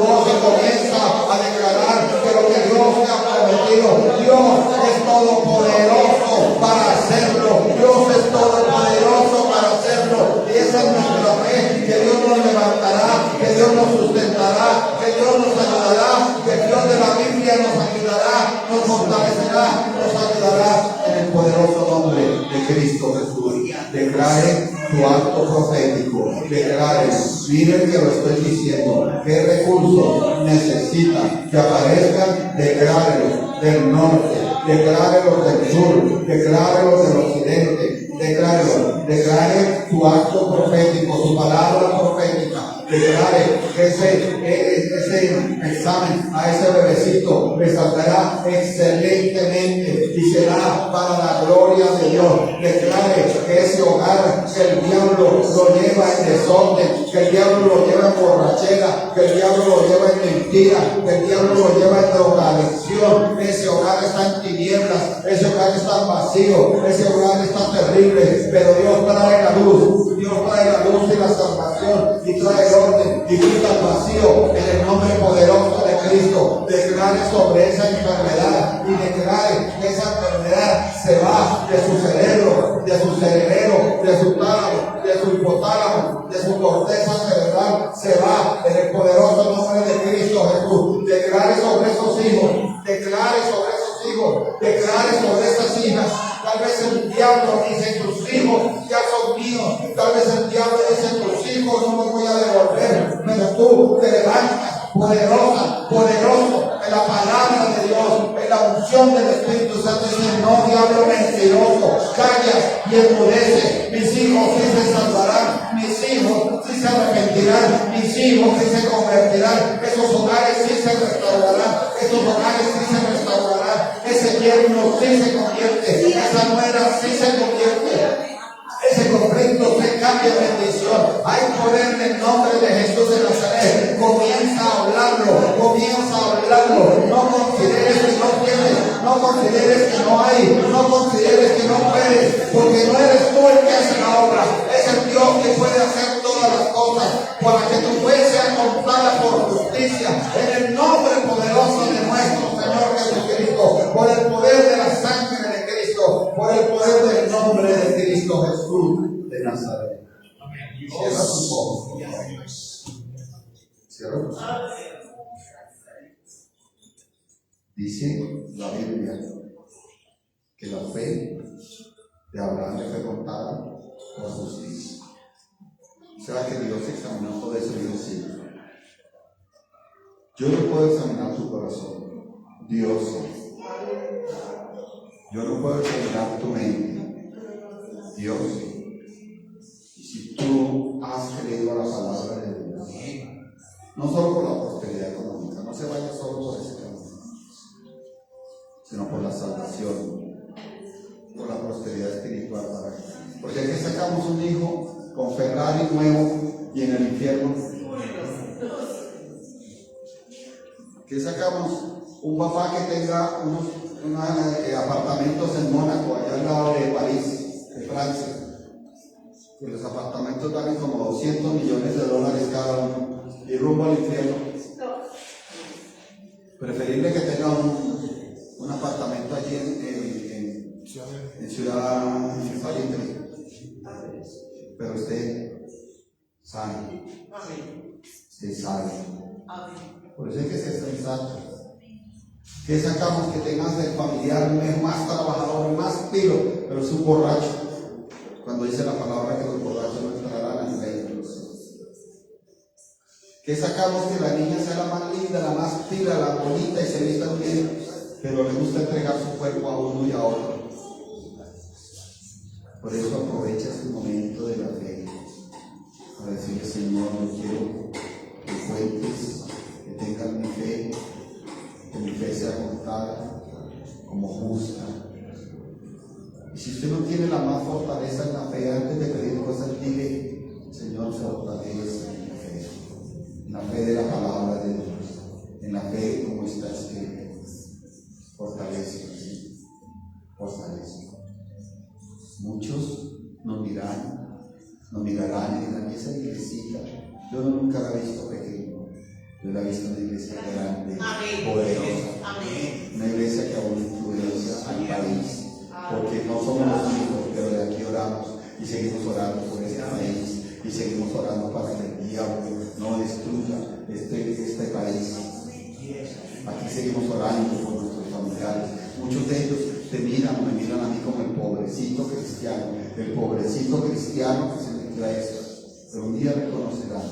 voz y comienza a declarar que lo que Dios te ha prometido, Dios es todopoderoso para hacerlo. Dios es todopoderoso para hacerlo. Y esa es nuestra fe, que Dios nos levantará, que Dios nos sustentará, que Dios nos ayudará, que Dios de la Biblia nos ayudará, nos fortalecerá, nos ayudará, en el poderoso nombre de Cristo Jesús. Declare tu acto profético, declare: miren que lo estoy diciendo, qué recursos necesita que aparezcan. Declárelos del norte, declárelos del sur, declárelos del occidente, declare tu acto profético, tu palabra profética. Declare que ese examen a ese bebecito le saldrá excelentemente y será para la gloria de Dios. Declare que ese hogar, que el diablo lo lleva en desorden, que el diablo lo lleva en borrachera, que el diablo lo lleva en mentira, que el diablo lo lleva en drogadicción. Ese hogar está en tinieblas, ese hogar está vacío, ese hogar está terrible, pero Dios trae la luz. Dios trae la luz y la salvación, y trae el orden y quita el vacío en el nombre poderoso de Cristo. Declare sobre esa enfermedad y declare que esa enfermedad se va de su cerebro, de su cerebelo, de su tálamo, de su hipotálamo, de su corteza cerebral. Se va en el poderoso nombre de Cristo Jesús. Declare sobre esos hijos, declare sobre esos hijos, declare sobre esas hijas. Tal vez el diablo dice: tus hijos ya son míos, poderosa, poderoso en la palabra de Dios, en la unción del Espíritu Santo. Dice, no, diablo mentiroso, calla y enmudece. Mis hijos sí se salvarán, mis hijos sí se arrepentirán, mis hijos sí se convertirán, esos hogares sí se restaurarán, esos hogares sí se restaurarán, ese yerno sí se convierte, esa nuera sí se convierte. Ese conflicto se cambia en bendición. Hay poder en el nombre de Jesús de Nazaret. Comienza a hablarlo, comienza a hablarlo. No consideres que no tienes, no consideres que no hay, no consideres que no puedes, porque no eres tú el que hace la obra, es el Dios que puede hacer todas las cosas, para que tu fe sea contada por justicia, en el nombre poderoso de nuestro Señor Jesucristo, por el poder de la sangre de Cristo, por el poder del nombre de Cristo Jesús de Nazaret. Cierra tus ojos, por favor. Cierra tus ojos. Dice la Biblia que la fe de Abraham le fue contada por justicia. ¿Será que Dios examinó todo eso y dijo sí? Yo no puedo examinar tu corazón, Dios sí. Yo no puedo examinar tu mente, Dios sí. Y si tú has creído a la palabra de Dios, no solo por la prosperidad económica, no se vaya solo por ese camino, sino por la salvación, por la prosperidad espiritual. Porque aquí sacamos un hijo con Ferrari nuevo y en el infierno. Que sacamos un papá que tenga unos apartamentos en Mónaco, allá al lado de París, de Francia. Que los apartamentos valen como $200 millones cada uno y rumbo al infierno. Preferible que tenga un apartamento allí en Ciudad Salitre, pero esté sano, esté salvo. Por eso hay que ser sensato. Que sacamos que tengas el familiar más trabajador, más pilo, pero es un borracho. Cuando dice la palabra que los borrachos no entrarán en el reino de los cielos. Que sacamos que la niña sea la más linda, la más pila, la bonita y se vista bien, pero le gusta entregar su cuerpo a uno y a otro. Por eso aprovecha este momento de la fe para decirle, Señor, no quiero que cuentes, que tengas mi fe, que mi fe sea contada como justa. Y si usted no tiene la más fortaleza en la fe, antes de pedir cosas, dile, Señor, fortalece mi fe, en la fe de la palabra de Dios, en la fe como está escrito. Fortalece, fortalece. Muchos nos mirarán y dirán, esa iglesita, yo nunca la he visto pequeña, yo la he visto una iglesia grande, poderosa, una iglesia que aún influencia al país, porque no somos los únicos, pero de aquí oramos y seguimos orando por este país y seguimos orando para que el diablo no destruya este país. Aquí seguimos orando por nuestros familiares. Muchos de ellos me miran a mí como el pobrecito cristiano que se metió a eso. Pero un día reconocerán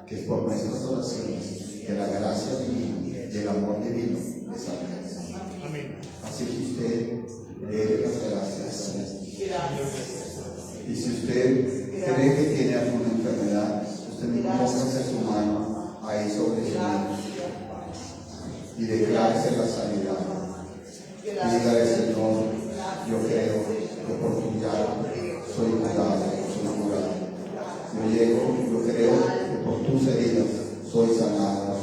que es por nuestras oraciones, que la gracia divina y el amor divino les alcanza. Así que usted dé las gracias. Y si usted cree que tiene alguna enfermedad, usted póngase su mano ahí sobre su mente y declárese la sanidad. Y dígale, Señor, yo creo que por tu llaga soy curado, soy curado. Yo creo que por tus heridas soy sanado.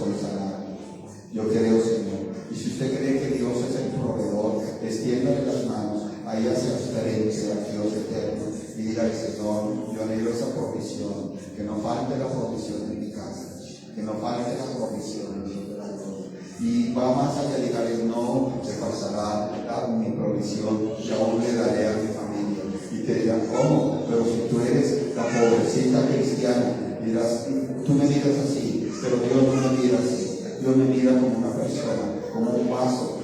Yo creo, Señor. Y si usted cree que Dios es el proveedor, extiéndale las manos ahí hacia usted, al Dios eterno, y dígale, Señor, yo anhelo esa provisión, que no falte la provisión en mi casa, que no falte la provisión en mi corazón. Y va más allá, dígale, no se pasará mi provisión y aún le daré a mi familia. Y te dirán, ¿cómo? Pero si tú eres la pobrecita cristiana, dirás, tú me miras así, pero Dios no me mira así. Dios me mira como una persona, como un vaso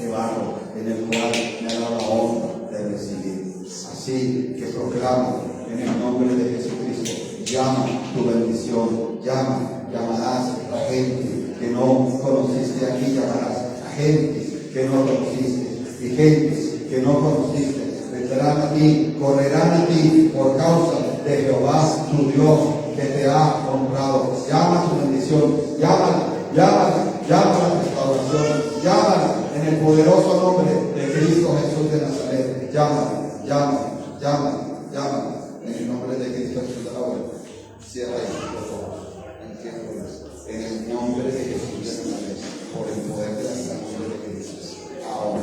de barro en el cual me ha dado la honra de recibir. Así que proclamo en el nombre de Jesucristo, llama tu bendición, llamarás a gente que no conociste aquí, llamarás a gente que no conociste, y gente que no conociste vendrán a ti, correrán a ti por causa de Jehová tu Dios que te ha honrado. Llama tu bendición, llámala, llámala, llámala restauración, llámala en el poderoso nombre de Cristo Jesús de Nazaret. Llámala, llámala, llámala, llámala en el nombre de Cristo Jesús de Nazaret. Cierra ahí, por favor. En el nombre de Jesús de Nazaret, por el poder de la sangre de Cristo. Ahora.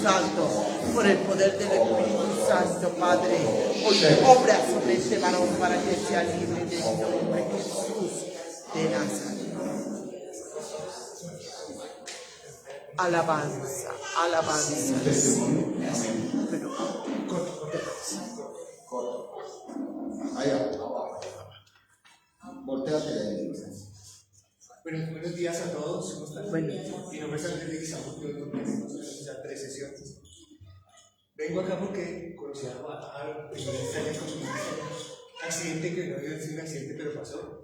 Santo, por el poder del Espíritu Santo, Padre, hoy obra sobre este varón para que sea libre de nombre Jesús de Nazaret. Alabanza, alabanza. Pero Allá, volteate ahí. Bueno, buenos días a todos. ¿Cómo están? Bueno. Mi nombre es Andrés Leguizamo, yo tenemos ya 3 sesiones. Vengo acá porque conocí a Aaron, con un accidente que no había sido un accidente, pero pasó.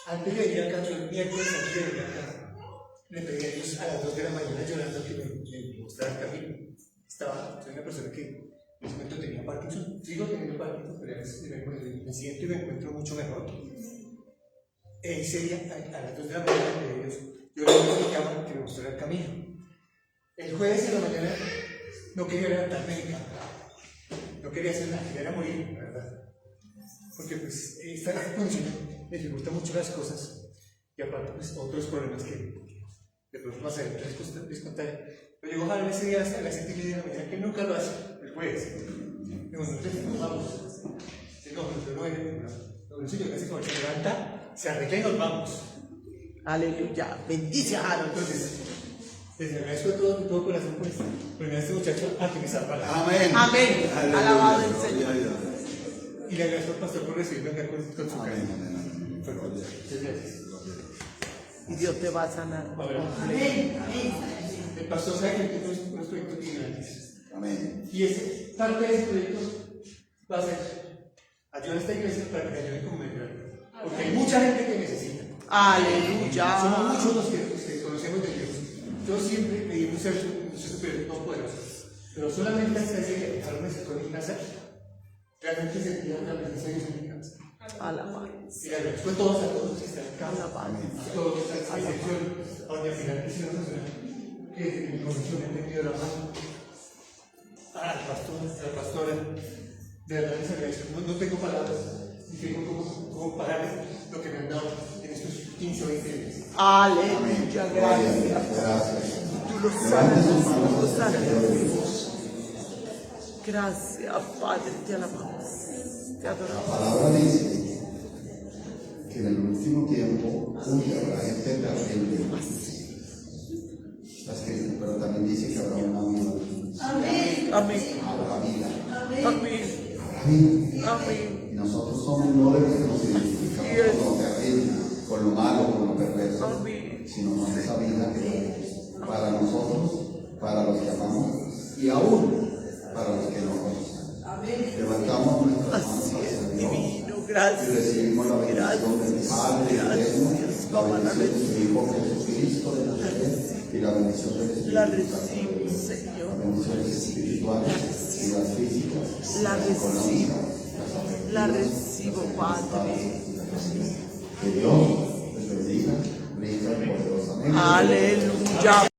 Antes de ir acá, el miércoles, antes de venir acá, le pedí a Dios a las 2 de la mañana llorando que me mostrara el camino. Soy una persona que en ese momento tenía Parkinson, sigo teniendo Parkinson, pero a veces me siento y me encuentro mucho mejor. Ese día, a las 2 de la mañana, le pedí a Dios, yo le dije a mi cama que me mostrara el camino. El jueves en la mañana no quería levantarme de mi cama, no quería hacer nada, quería morir, la verdad. Porque pues esta condición me dificulta mucho las cosas y aparte pues otros problemas que de pronto más adelante les contaré. Pero llegó a Javier ese día hasta las 7:30 de la mañana, que nunca lo hace, el jueves. Y bueno, entonces nos vamos. No, pero no era un señor casi como se levanta, se arregla y nos vamos. aleluya, bendice a Aaron. Entonces, les agradezco de todo corazón por este muchacho a que me salva la vida. Amén. Amén. Alabado el Señor. Y le agradezco al pastor por recibirme acá con su cariño. Amén. Muchas gracias. Y Dios te va a sanar. Amén. El pastor sabe que tengo unos proyectos gigantes. Amén. Y parte de ese proyecto va a ser ayudar a esta iglesia para que me ayuden como mentor. Porque hay mucha gente que necesita. Aleluya. Somos muchos los que conocemos de Dios. Yo siempre pedí un ser superior todopoderoso. Pero solamente hasta ese día dejaron ese con mi casa. Realmente sentía la presencia de Dios en mi casa. Alabanza. Y le agradezco a todos los que están acá. Alabanza. Todos, a excepción, a doña Pilar, que es una persona que desde mi condición he tenido la mano. Al pastor, a la pastora. De verdad les agradezco. No tengo palabras. Ni tengo cómo pagar lo que me han dado en estos 15 o 20 días. Aleluya. Gracias. Gracias. Tú lo sanas. Tú lo sanas. Gracias, Padre. Te alabamos. Te La adoramos. palabra dice que en el último tiempo habrá gente terrible. Está escrito, pero también dice que habrá una vida. Amén. Amén. Habrá vida. Amén. Habrá vida. Amén. Y nosotros somos no de los que nos identificamos con lo terrible, con lo malo, con lo perverso, Amén. sino con esa vida que tenemos para nosotros, para los que amamos y aún para los que no conocemos. Levantamos nuestras manos Así hacia es, Dios divino. y Gracias. recibimos la bendición del Padre eterno, la bendición de su Hijo Jesucristo de Nazaret y la bendición del Espíritu La Santo. recibo, Las Señor. bendiciones espirituales y las físicas, La las recibo. económicas, La recibo, Padre. que Dios les bendiga, rica y poderosamente. Aleluya.